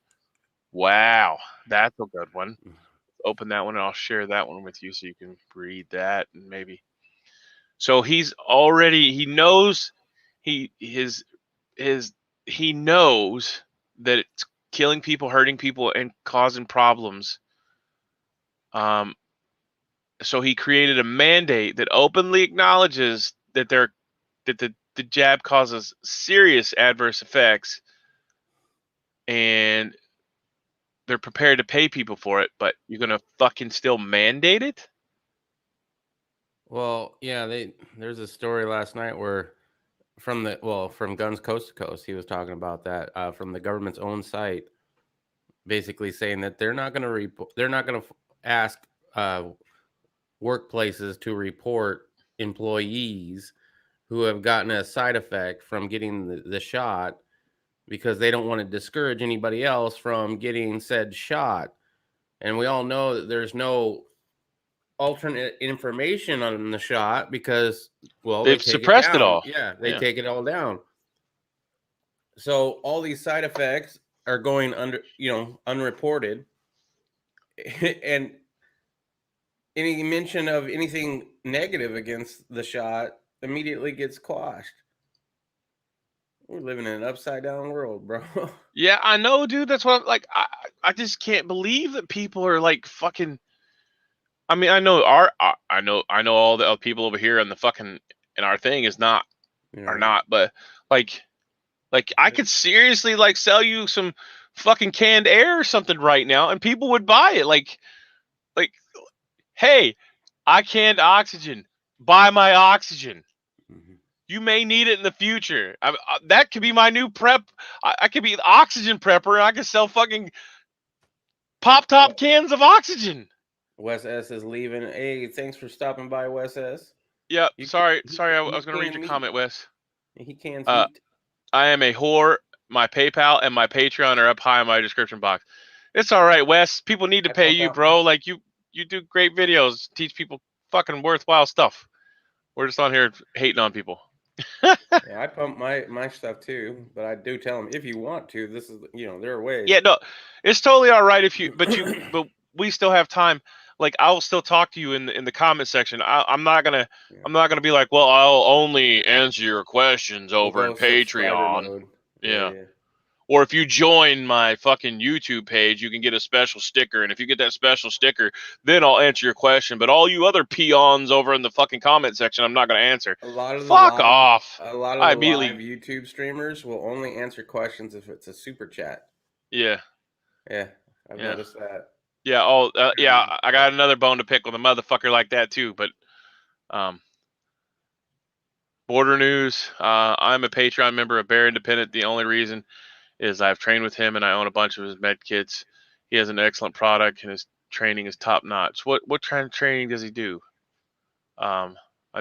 Wow, that's a good one. Open that one and I'll share that one with you so you can read that and maybe. So he knows he knows that it's killing people, hurting people, and causing problems. So he created a mandate that openly acknowledges that the jab causes serious adverse effects, and they're prepared to pay people for it, but you're gonna fucking still mandate it? Well, yeah, there's a story last night where from Guns Coast to Coast, he was talking about that from the government's own site, basically saying that they're not going to ask workplaces to report employees who have gotten a side effect from getting the shot, because they don't want to discourage anybody else from getting said shot. And we all know that there's no alternate information on the shot because, well, They've suppressed it all. Yeah, they take it all down. So all these side effects are going unreported, and any mention of anything negative against the shot immediately gets quashed. We're living in an upside down world, bro. Yeah, I know, dude. That's what I'm like. I just can't believe that people are like fucking. I mean, I know all the people over here on the fucking and our thing is not are not, but like I could seriously like sell you some fucking canned air or something right now, and people would buy it. Like, hey, I canned oxygen. Buy my oxygen. Mm-hmm. You may need it in the future. That could be my new prep. I could be an oxygen prepper, and I could sell fucking pop top cans of oxygen. Wes S is leaving. Hey, thanks for stopping by, Wes S. Yep. Sorry. I was going to read your comment, Wes. He cans meat. I am a whore. My PayPal and my Patreon are up high in my description box. It's all right, Wes. People need to pay you, bro. Like you do great videos, teach people fucking worthwhile stuff. We're just on here hating on people. Yeah, I pump my stuff too, but I do tell them if you want to, this is there are ways. Yeah, no, it's totally all right but we still have time. Like I'll still talk to you in the comment section. I'm not gonna be like, well, I'll only answer your questions over in Patreon. Yeah. Or if you join my fucking YouTube page, you can get a special sticker. And if you get that special sticker, then I'll answer your question. But all you other peons over in the fucking comment section, I'm not going to answer. Fuck off. A lot of the live YouTube streamers will only answer questions if it's a super chat. Yeah. Yeah. I've noticed that. Yeah. Yeah. I got another bone to pick with a motherfucker like that too. But, Border News. I'm a Patreon member of Bear Independent. The only reason is I've trained with him and I own a bunch of his med kits. He has an excellent product and his training is top notch. What kind of training does he do? I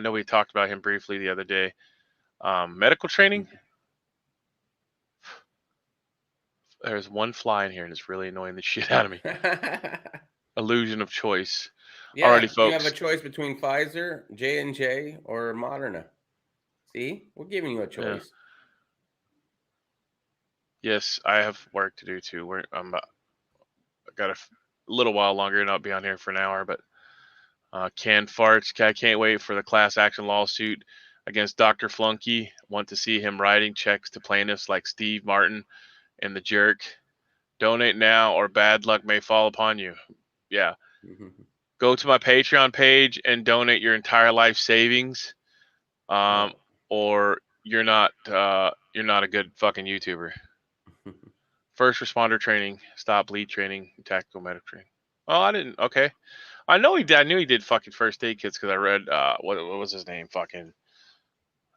know we talked about him briefly the other day. Medical training? There's one fly in here and it's really annoying the shit out of me. Illusion of choice. Yeah, already, folks. You have a choice between Pfizer, J&J, or Moderna. See? We're giving you a choice. Yeah. Yes, I have work to do too. I got a little while longer and I'll be on here for an hour, but canned farts. I can't wait for the class action lawsuit against Dr. Flunky. Want to see him writing checks to plaintiffs like Steve Martin and the Jerk. Donate now or bad luck may fall upon you. Yeah. Mm-hmm. Go to my Patreon page and donate your entire life savings, or you're not a good fucking YouTuber. First responder training, stop bleed training, tactical medic training. Oh, I didn't. Okay, I know he did. I knew he did fucking first aid kits because I read what was his name? Fucking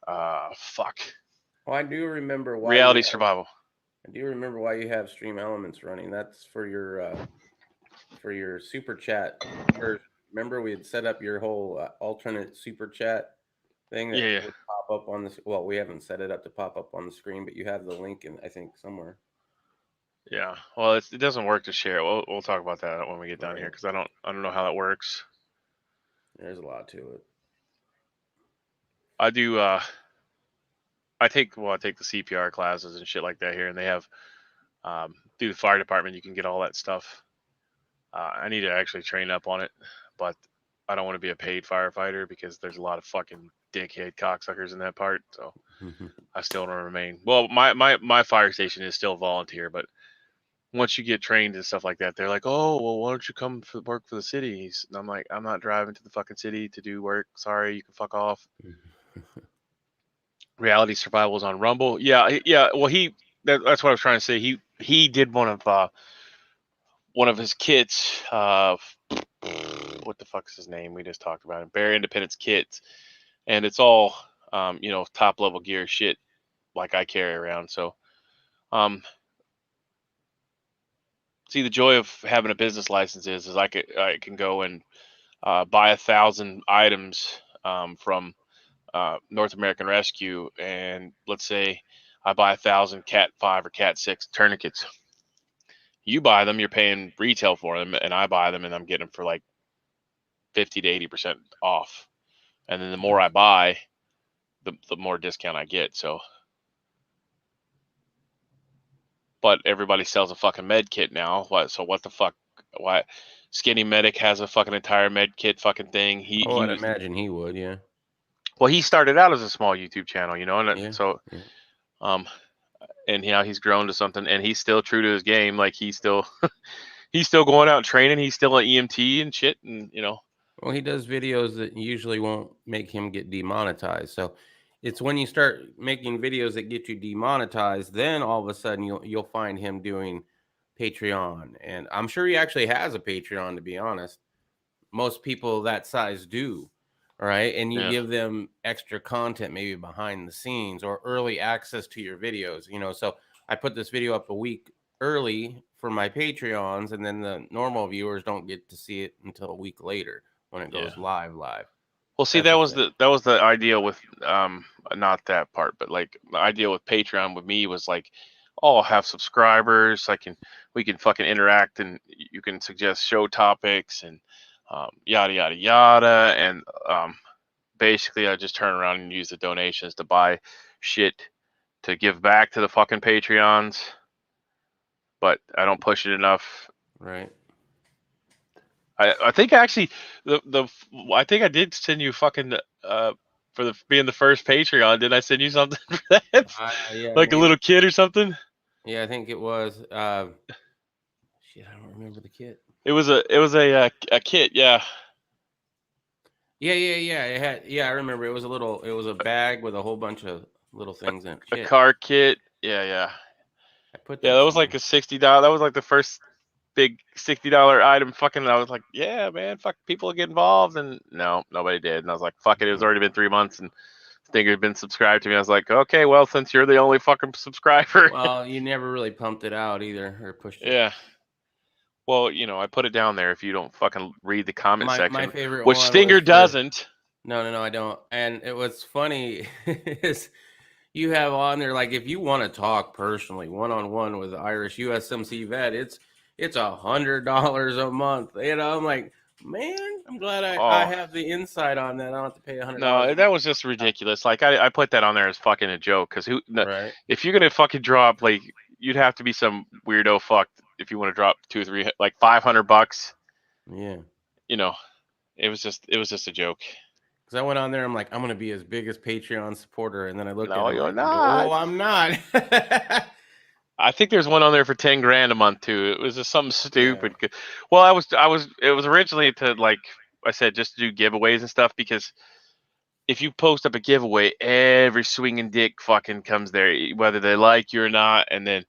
fuck. Well, I do remember why. Reality survival. I do remember why you have Streamelements running. That's for your super chat. Remember we had set up your whole alternate super chat thing that Yeah. would pop up on this. Well, we haven't set it up to pop up on the screen, but you have the link in, I think, somewhere. Yeah. Well, it doesn't work to share. We'll talk about that when we get down Right. here because I don't know how that works. There's a lot to it. I do. I take the CPR classes and shit like that here, and they have through the fire department you can get all that stuff. I need to actually train up on it, but I don't want to be a paid firefighter because there's a lot of fucking dickhead cocksuckers in that part. So I still don't remain. Well, my fire station is still volunteer, but once you get trained and stuff like that, they're like, oh, well, why don't you come work for the city? And I'm like, I'm not driving to the fucking city to do work. Sorry, you can fuck off. Reality Survival is on Rumble. Yeah. Well, that's what I was trying to say. He did one of his kits. What the fuck is his name? We just talked about it. Bear Independence kits, and it's all top level gear shit like I carry around. So, see, the joy of having a business license is I can go and buy 1,000 items from North American Rescue, and let's say I buy 1,000 Cat 5 or Cat 6 tourniquets. You buy them, you're paying retail for them, and I buy them, and I'm getting them for like 50 to 80% off. And then the more I buy, the more discount I get. So, but everybody sells a fucking med kit now. So what the fuck? Why? Skinny Medic has a fucking entire med kit fucking thing. I'd imagine he would, yeah. Well, he started out as a small YouTube channel, and Yeah, so, yeah. and he's grown to something, and he's still true to his game. Like he's still going out training. He's still an EMT and shit, and Well, he does videos that usually won't make him get demonetized. So it's when you start making videos that get you demonetized, then all of a sudden you'll find him doing Patreon. And I'm sure he actually has a Patreon, to be honest. Most people that size do. All right. And you give them extra content, maybe behind the scenes or early access to your videos. So I put this video up a week early for my Patreons, and then the normal viewers don't get to see it until a week later when it goes live. Well, see, that was the idea with not that part, but like the idea with Patreon with me was like, I'll have subscribers. We can fucking interact, and you can suggest show topics and yada yada yada, and basically I just turn around and use the donations to buy shit to give back to the fucking Patreons, but I don't push it enough. Right. I think actually I think I did send you fucking for being the first Patreon. Did I send you something for that? Yeah, like maybe. A little kid or something? Yeah, I think it was. Shit, I don't remember the kit. It was a kit, yeah. Yeah. It had, I remember. It was a bag with a whole bunch of little things in it. A car kit, yeah. I put that was like a $60. That was like the first big $60 item. Fucking, I was like, yeah, man, fuck, people get involved, and no, nobody did. And I was like, fuck it. It was already been 3 months, and Stinger had been subscribed to me. I was like, okay, well, since you're the only fucking subscriber. Well, you never really pumped it out either, or pushed it. Yeah. Well, I put it down there if you don't fucking read the comment section. My favorite which one Stinger doesn't. No, I don't. And it was funny is you have on there, like, if you want to talk personally, one-on-one with Irish USMC Vet, it's $100 a month. I'm like, man, I'm glad I have the insight on that. I don't have to pay $100. No, that was just ridiculous. Like I put that on there as fucking a joke, because right. If you're gonna fucking drop, like, you'd have to be some weirdo fuck if you want to drop 2 or 3, like $500. Yeah. It was just a joke. Because I went on there, I'm like, I'm gonna be his biggest Patreon supporter, and then I looked at it. No, you're not. Oh, I'm not. I think there's one on there for $10,000 a month too. It was just something stupid. Yeah. Well, it was originally to, like I said, just to do giveaways and stuff, because if you post up a giveaway, every swinging dick fucking comes there, whether they like you or not. And then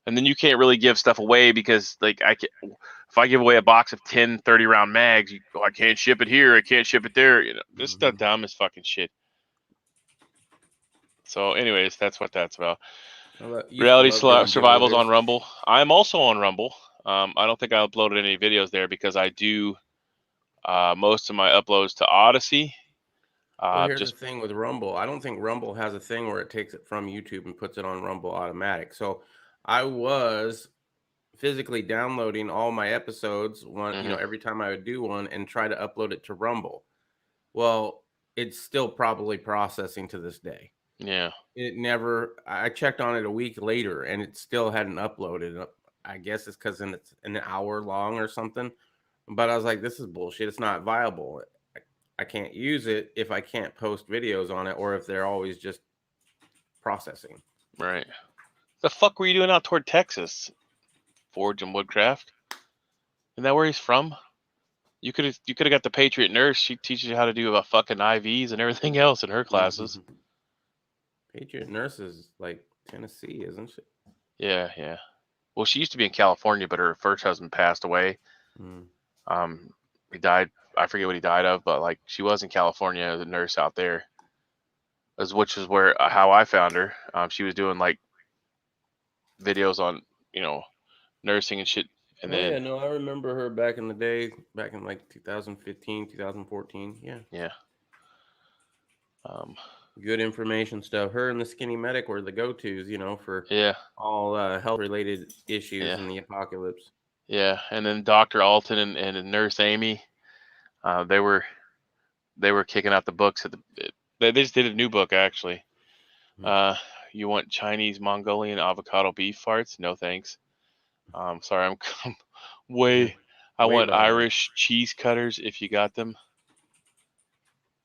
And then you can't really give stuff away because like if I give away a box of 10 30 round mags, I can't ship it here, I can't ship it there. This is the dumbest fucking shit. So, anyways, that's what that's about. Reality Survival's on Rumble. I'm also on Rumble. I don't think I uploaded any videos there because I do most of my uploads to Odyssey. Well, here's the thing with Rumble. I don't think Rumble has a thing where it takes it from YouTube and puts it on Rumble automatic. So I was physically downloading all my episodes every time I would do one and try to upload it to Rumble. Well, it's still probably processing to this day. Yeah. I checked on it a week later and it still hadn't uploaded. I guess it's because it's an hour long or something. But I was like, this is bullshit. It's not viable. I can't use it if I can't post videos on it or if they're always just processing. Right. The fuck were you doing out toward Texas? Forge and Woodcraft? Isn't that where he's from? You could have got the Patriot Nurse. She teaches you how to do about fucking IVs and everything else in her classes. Patriot Nurse is like Tennessee, isn't she? Yeah, yeah. Well, she used to be in California, but her first husband passed away. He died. I forget what he died of, but like she was in California as a nurse out there, which is where how I found her. She was doing like videos on nursing and shit. And then I remember her back in the day, back in like 2015, 2014. Yeah. Good information stuff. Her and the Skinny Medic were the go-tos, for all health-related issues in the apocalypse. Yeah, and then Dr. Alton and Nurse Amy, they were kicking out the books they just did a new book actually. You want Chinese Mongolian avocado beef farts? No thanks. Sorry, I'm way. I want Irish cheese cutters if you got them.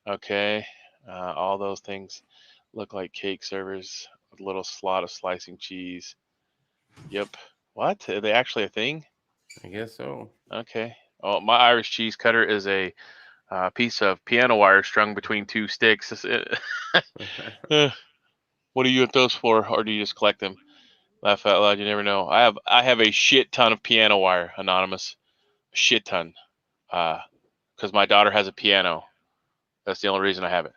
Okay, all those things look like cake servers with a little slot of slicing cheese. Yep. What? Are they actually a thing? I guess so. Okay. Oh, my Irish cheese cutter is a piece of piano wire strung between two sticks. What do you get those for, or do you just collect them? Laugh out loud. You never know. I have a shit ton of piano wire, Anonymous. A shit ton. Because my daughter has a piano. That's the only reason I have it.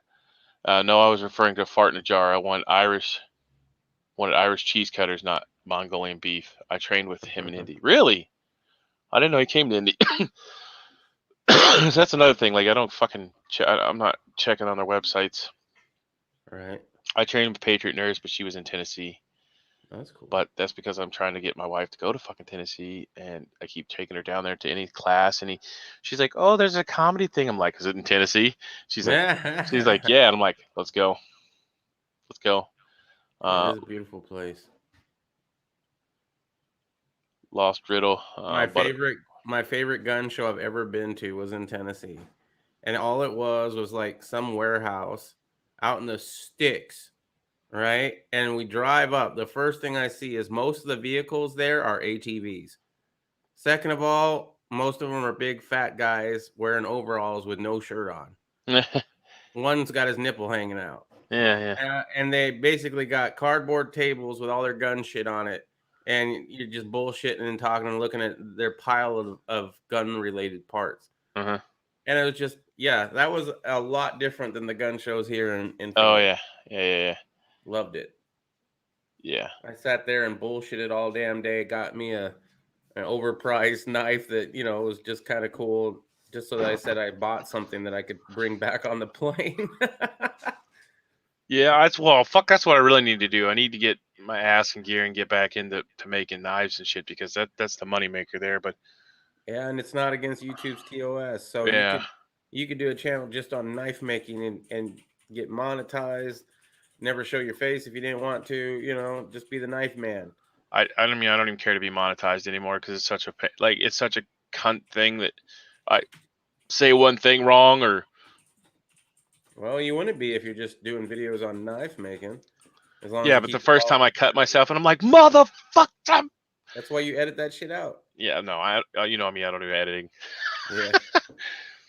No, I was referring to a fart in a jar. I wanted Irish cheese cutters, not Mongolian beef. I trained with him in Indy. Really? I didn't know he came to Indy. That's another thing. Like I don't fucking. I'm not checking on their websites. Right. I trained with Patriot Nurse, but she was in Tennessee. That's cool. But that's because I'm trying to get my wife to go to fucking Tennessee, and I keep taking her down there to any class. She's like, "Oh, there's a comedy thing." I'm like, "Is it in Tennessee?" She's like, "Yeah." And I'm like, "Let's go." It is a beautiful place. Lost Riddle. My favorite gun show I've ever been to was in Tennessee, and all it was like some warehouse out in the sticks. Right. And we drive up. The first thing I see is most of the vehicles there are ATVs. Second of all, most of them are big fat guys wearing overalls with no shirt on. One's got his nipple hanging out. Yeah. And they basically got cardboard tables with all their gun shit on it. And you're just bullshitting and talking and looking at their pile of gun related parts. Uh-huh. And it was just, that was a lot different than the gun shows here in Phoenix. Oh, yeah. Loved it. Yeah. I sat there and bullshitted all damn day. Got me an overpriced knife that, was just kind of cool. Just so that I said I bought something that I could bring back on the plane. Yeah, that's what I really need to do. I need to get my ass in gear and get back into making knives and shit because that's the moneymaker there. But yeah, and it's not against YouTube's TOS. So you could do a channel just on knife making and get monetized. Never show your face if you didn't want to, just be the knife man. I don't even care to be monetized anymore because it's such a cunt thing that I say one thing wrong or. Well, you wouldn't be if you're just doing videos on knife making. But the first time I cut myself and I'm like, motherfucker. That's why you edit that shit out. Yeah, no, I don't do editing. Yeah.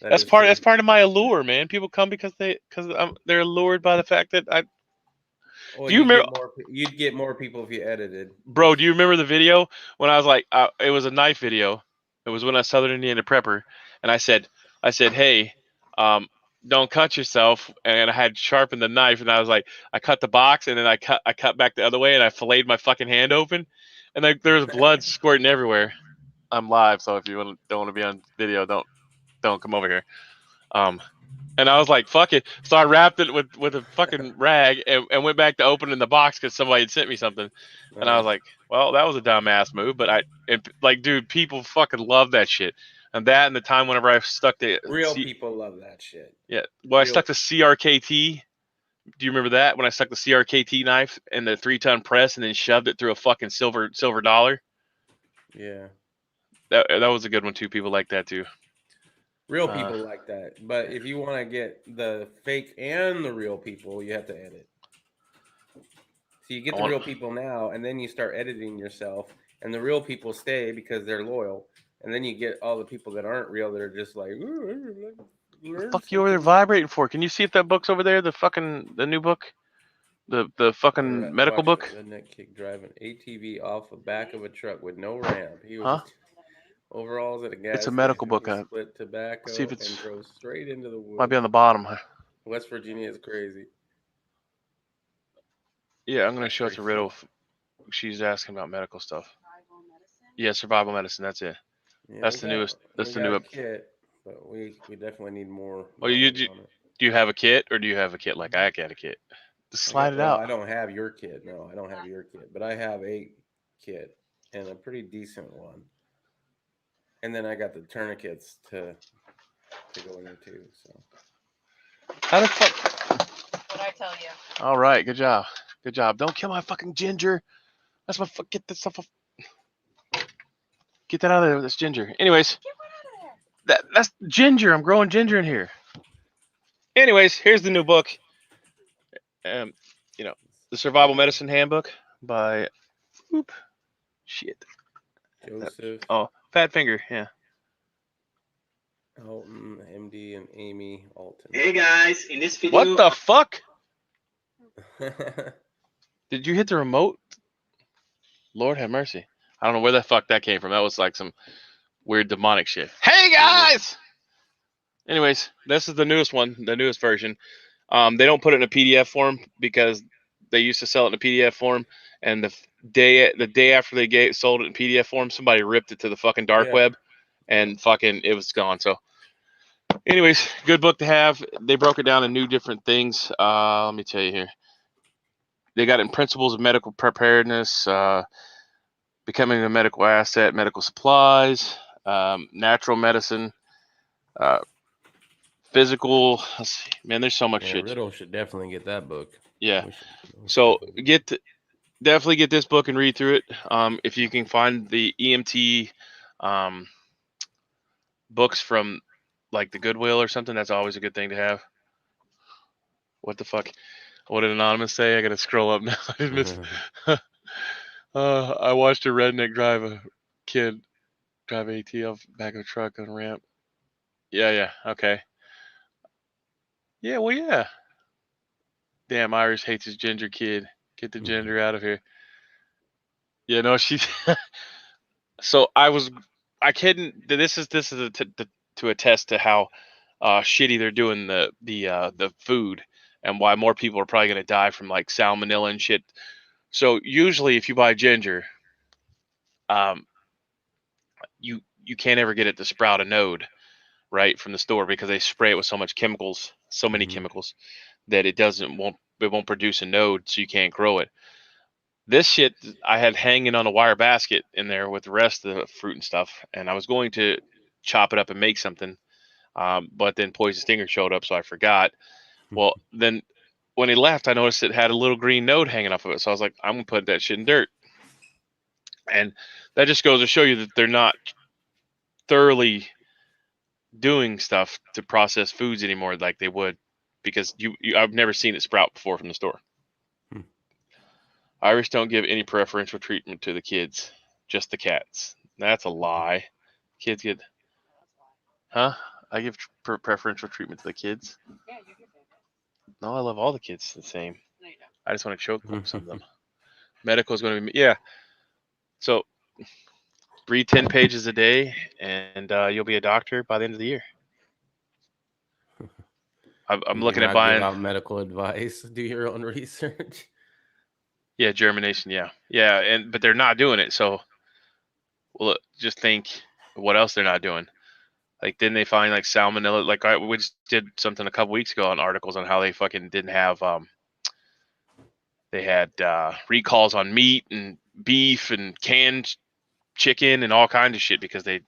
That's part of my allure, man. People come because they're allured by the fact that Well, Do you remember, you'd get more people if you edited. bro? Do you remember the video when I was like, it was a knife video. It was when I was Southern Indiana prepper, and I said, hey, don't cut yourself. And I had sharpened the knife, and I was like, I cut the box, and then I cut back the other way, and I filleted my fucking hand open, and like there's blood squirting everywhere. I'm live, so if you don't want to be on video, don't come over here. And I was like, fuck it. So I wrapped it with a fucking rag and went back to opening the box because somebody had sent me something. And I was like, well, that was a dumbass move. But dude, people fucking love that shit. And that and the time whenever I stuck the real people love that shit. Yeah. Well, I stuck the CRKT. Do you remember that? When I stuck the CRKT knife in the 3-ton press and then shoved it through a fucking silver dollar? Yeah. That was a good one too. People like that too. Real people like that. But if you want to get the fake and the real people, you have to edit. So you get the real people now, and then you start editing yourself, and the real people stay because they're loyal. And then you get all the people that aren't real that are just like, what the fuck you over there vibrating for? Can you see if that book's over there? The new book? The fucking medical book? Redneck kick driving ATV off the back of a truck with no ramp. He was overalls at a gas It's a medical book. Split tobacco see if it's, and drove straight into the woods. Might be on the bottom. West Virginia is crazy. Yeah, I'm gonna show it to Riddle. She's asking about medical stuff. Yeah, survival medicine. That's it. Yeah, that's the newest. That's the new kit, but we definitely need more. Oh, do you have a kit, or do you have a kit like I got a kit? Just slide it out. I don't have your kit. No, I don't have your kit, but I have a kit and a pretty decent one. And then I got the tourniquets to go in there too. So how the fuck? What'd I tell you? All right, good job. Good job. Don't kill my fucking ginger. That's my fuck. Get this stuff off. Get that out of there. That's ginger. Anyways, that's ginger. I'm growing ginger in here. Anyways, here's the new book. The Survival Medicine Handbook by Joseph. Fat Finger. Yeah. Alton, MD, and Amy Alton. Hey guys, in this video. What the fuck? Did you hit the remote? Lord have mercy. I don't know where the fuck that came from. That was like some weird demonic shit. Hey guys! Anyways, this is the newest one, the newest version. They don't put it in a PDF form because they used to sell it in a PDF form, and the day after they sold it in PDF form, somebody ripped it to the fucking dark web, and fucking it was gone. So, anyways, good book to have. They broke it down in new different things. Let me tell you here. They got in principles of medical preparedness, becoming a medical asset, medical supplies, natural medicine, physical. Let's see, man, there's so much shit. Riddle should definitely get that book. Yeah. So definitely get this book and read through it. If you can find the EMT books from like the Goodwill or something, that's always a good thing to have. What the fuck? What did Anonymous say? I gotta scroll up now. I missed. I watched a redneck drive AT off back of a truck on a ramp. Yeah, okay. Yeah, well, yeah. Damn, Irish hates his ginger kid. Get the ginger out of here. Yeah, no, she's. So I couldn't. This is to attest to how shitty they're doing the food and why more people are probably gonna die from like salmonella and shit. So usually, if you buy ginger, you can't ever get it to sprout a node, right, from the store because they spray it with so much chemicals, so many chemicals, that it won't produce a node, so you can't grow it. This shit I had hanging on a wire basket in there with the rest of the fruit and stuff, and I was going to chop it up and make something, but then Poison Stinger showed up, so I forgot. Well, then when he left, I noticed it had a little green node hanging off of it, so I was like, I'm gonna put that shit in dirt. And that just goes to show you that they're not thoroughly doing stuff to process foods anymore like they would, because I've never seen it sprout before from the store. Irish don't give any preferential treatment to the kids, just the cats. That's a lie. Kids get, I give preferential treatment to the kids. Yeah, you give it. No, I love all the kids the same. No, you don't. I just want to choke some of them. Medical is going to be, yeah. So read 10 pages a day, and you'll be a doctor by the end of the year. I'm You looking do at not give buying. out medical advice. Do your own research. Yeah, germination. Yeah, but they're not doing it. So, well, just think what else they're not doing. Like, didn't they find like salmonella? Like, we just did something a couple weeks ago on articles on how they fucking didn't have they had recalls on meat and beef and canned chicken and all kinds of shit because they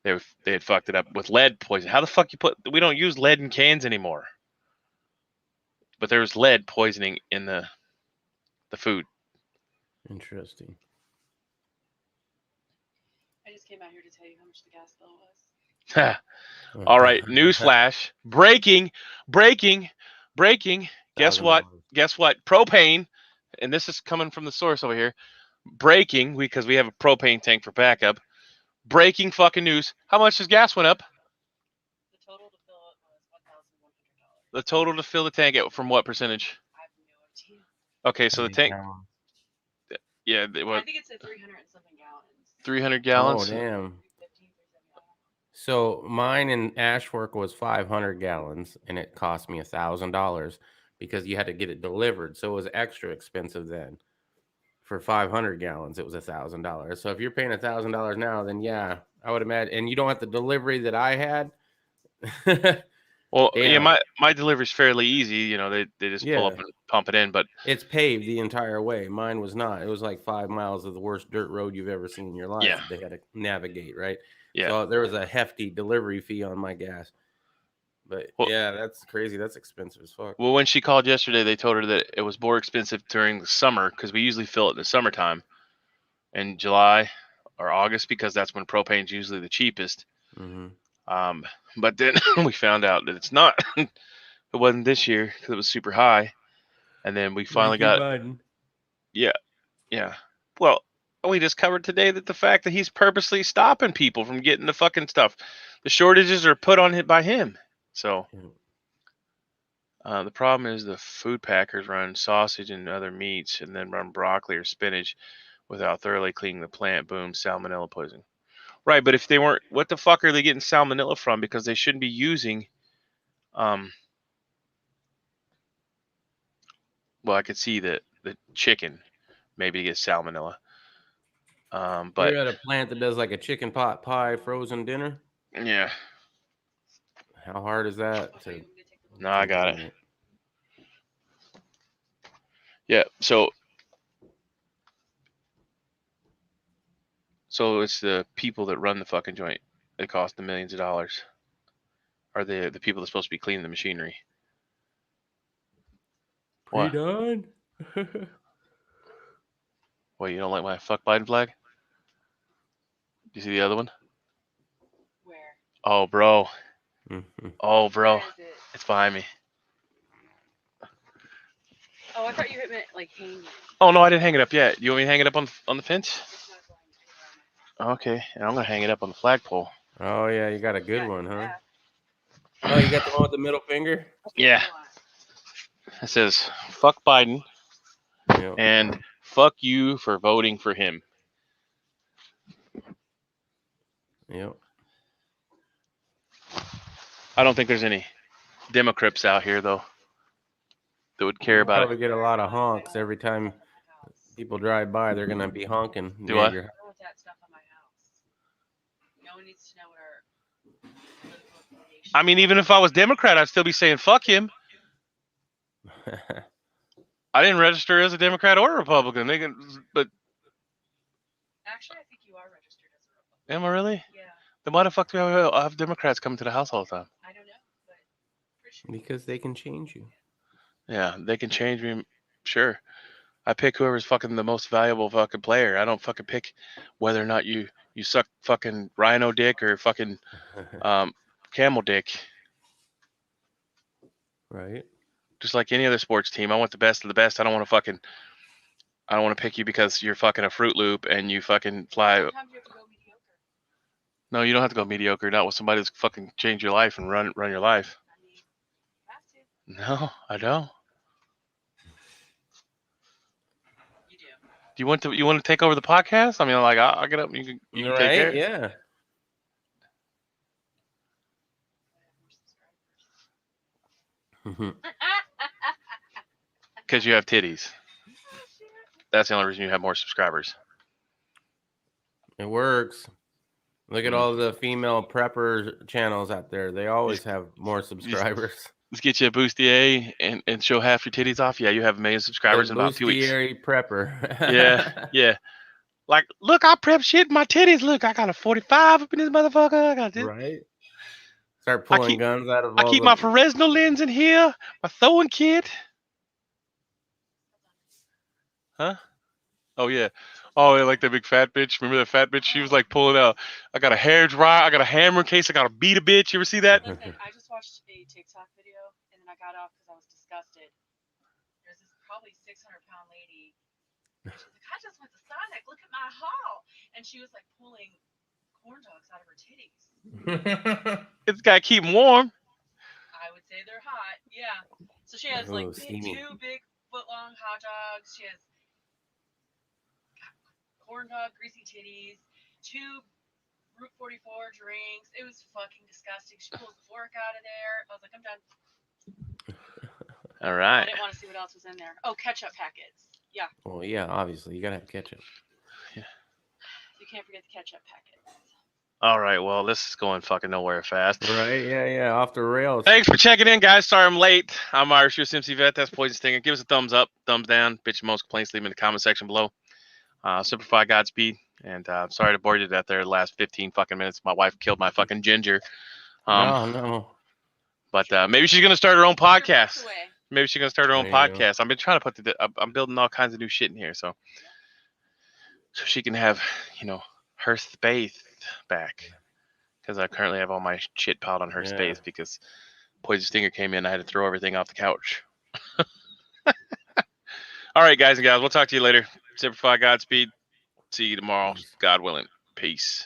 had fucked it up with lead poison. How the fuck we don't use lead in cans anymore. But there was lead poisoning in the food. Interesting. I just came out here to tell you how much the gas bill was. All right, newsflash. Breaking. Guess what? Propane, and this is coming from the source over here. Breaking, because we have a propane tank for backup. Breaking fucking news. How much does gas went up? The total to fill it was $1,100. The total to fill the tank at from what percentage? I have no idea. Okay, so the tank. Yeah, I think it's at 300 and something gallons. 300 gallons. Oh, damn. So mine in Ashwork was 500 gallons, and it cost me $1,000 because you had to get it delivered. So it was extra expensive then. For 500 gallons, it was $1,000. So if you're paying $1,000 now, then yeah, I would imagine. And you don't have the delivery that I had. Well, Damn. yeah, my delivery's fairly easy. You know, they just pull up and pump it in, but it's paved the entire way. Mine was not. It was like 5 miles of the worst dirt road you've ever seen in your life. Yeah. They had to navigate, right? Yeah. So there was a hefty delivery fee on my gas. But yeah, that's crazy. That's expensive as fuck. Well, when she called yesterday, they told her that it was more expensive during the summer because we usually fill it in the summertime, in July or August, because that's when propane's usually the cheapest. Mm-hmm. But then we found out that it's not. It wasn't this year because it was super high, and then we finally got. Biden. Yeah. Well, we just covered today that the fact that he's purposely stopping people from getting the fucking stuff, the shortages are put on it by him. So the problem is the food packers run sausage and other meats and then run broccoli or spinach without thoroughly cleaning the plant. Boom, salmonella poisoning. Right, but if they weren't, what the fuck are they getting salmonella from? Because they shouldn't be using, well, I could see the chicken maybe to get salmonella. But you're at a plant that does like a chicken pot pie frozen dinner. Yeah. How hard is that? No, I got it. Yeah, so it's the people that run the fucking joint that cost the millions of dollars. Are the people that's supposed to be cleaning the machinery. Pre-done? Wait, you don't like my fuck Biden flag? You see the other one? Where? Oh, bro. Oh, bro. Where is it? It's behind me. Oh, I thought you meant like hanging. Oh, no, I didn't hang it up yet. You want me to hang it up on the fence? Okay, and I'm going to hang it up on the flagpole. Oh, yeah, you got a good one, huh? Oh, you got the one with the middle finger? Yeah. It says, fuck Biden, and fuck you for voting for him. Yep. I don't think there's any Democrats out here, though, that would care about probably get a lot of honks every time people drive by. They're going to be honking. Do I? I mean, even if I was Democrat, I'd still be saying fuck him. I didn't register as a Democrat or a Republican. But actually, I think you are registered as a Republican. Am I really? Yeah. Then why the fuck do I have Democrats coming to the house all the time? I don't know, but for sure. Because they can change you. Yeah, they can change me. Sure. I pick whoever's fucking the most valuable fucking player. I don't fucking pick whether or not you suck fucking rhino dick or fucking camel dick. Right. Just like any other sports team, I want the best of the best. I don't want to pick you because you're fucking a Fruit Loop and you fucking fly. Sometimes you have to go mediocre. No, you don't have to go mediocre. Not with somebody that's fucking change your life and run your life. I mean, you have to. No, I don't. you want to take over the podcast? I mean, like I'll get up and you can take care. Yeah. Because you have titties. That's the only reason you have more subscribers. It works. Look at Mhm. all the female prepper channels out there. They always have more subscribers. Let's get you a bustier and show half your titties off. Yeah, you have 1 million subscribers in about 2 weeks. Bustier prepper. Yeah. Like, look, I prep shit. My titties. Look, I got a 45 up in this motherfucker. I got this. Right. Start pulling guns out of all I keep the... my Fresnel lens in here. My throwing kit. Huh? Oh yeah. Oh, yeah, like that big fat bitch. Remember that fat bitch? She was like pulling out. I got a hair dryer. I got a hammer in case I got to beat a bitch. You ever see that? Listen, I just watched a TikTok video and then I got off because I was disgusted. There's this probably 600-pound lady. And she's like, I just went to Sonic. Look at my haul. And she was like pulling corn dogs out of her titties. It's got to keep them warm. I would say they're hot. Yeah. So she has like steamy. 2 big foot-long hot dogs. She has corn dog greasy titties, 2 Route 44 drinks. It was fucking disgusting. She pulls the fork out of there. I was like, I'm done. All I right. didn't want to see what else was in there. Oh, ketchup packets. Yeah. Well, yeah, obviously. You got to have ketchup. You can't forget the ketchup packets. All right. Well, this is going fucking nowhere fast. Right? Yeah. Off the rails. Thanks for checking in, guys. Sorry I'm late. I'm Irish USMC Vet. That's Poison Stinger. Give us a thumbs up, thumbs down. Bitch, most complaints, leave them in the comment section below. Simplify Godspeed. And sorry to bore you to death there the last 15 fucking minutes. My wife killed my fucking ginger. No. But maybe she's going to start her own podcast. Away. Maybe she's going to start her own There you go. podcast. I've been trying to put I'm building all kinds of new shit in here. So she can have, her space back. Because I currently have all my shit piled on her space because Poison Stinger came in. I had to throw everything off the couch. All right, guys and gals. We'll talk to you later. Simplify Godspeed. See you tomorrow. God willing. Peace.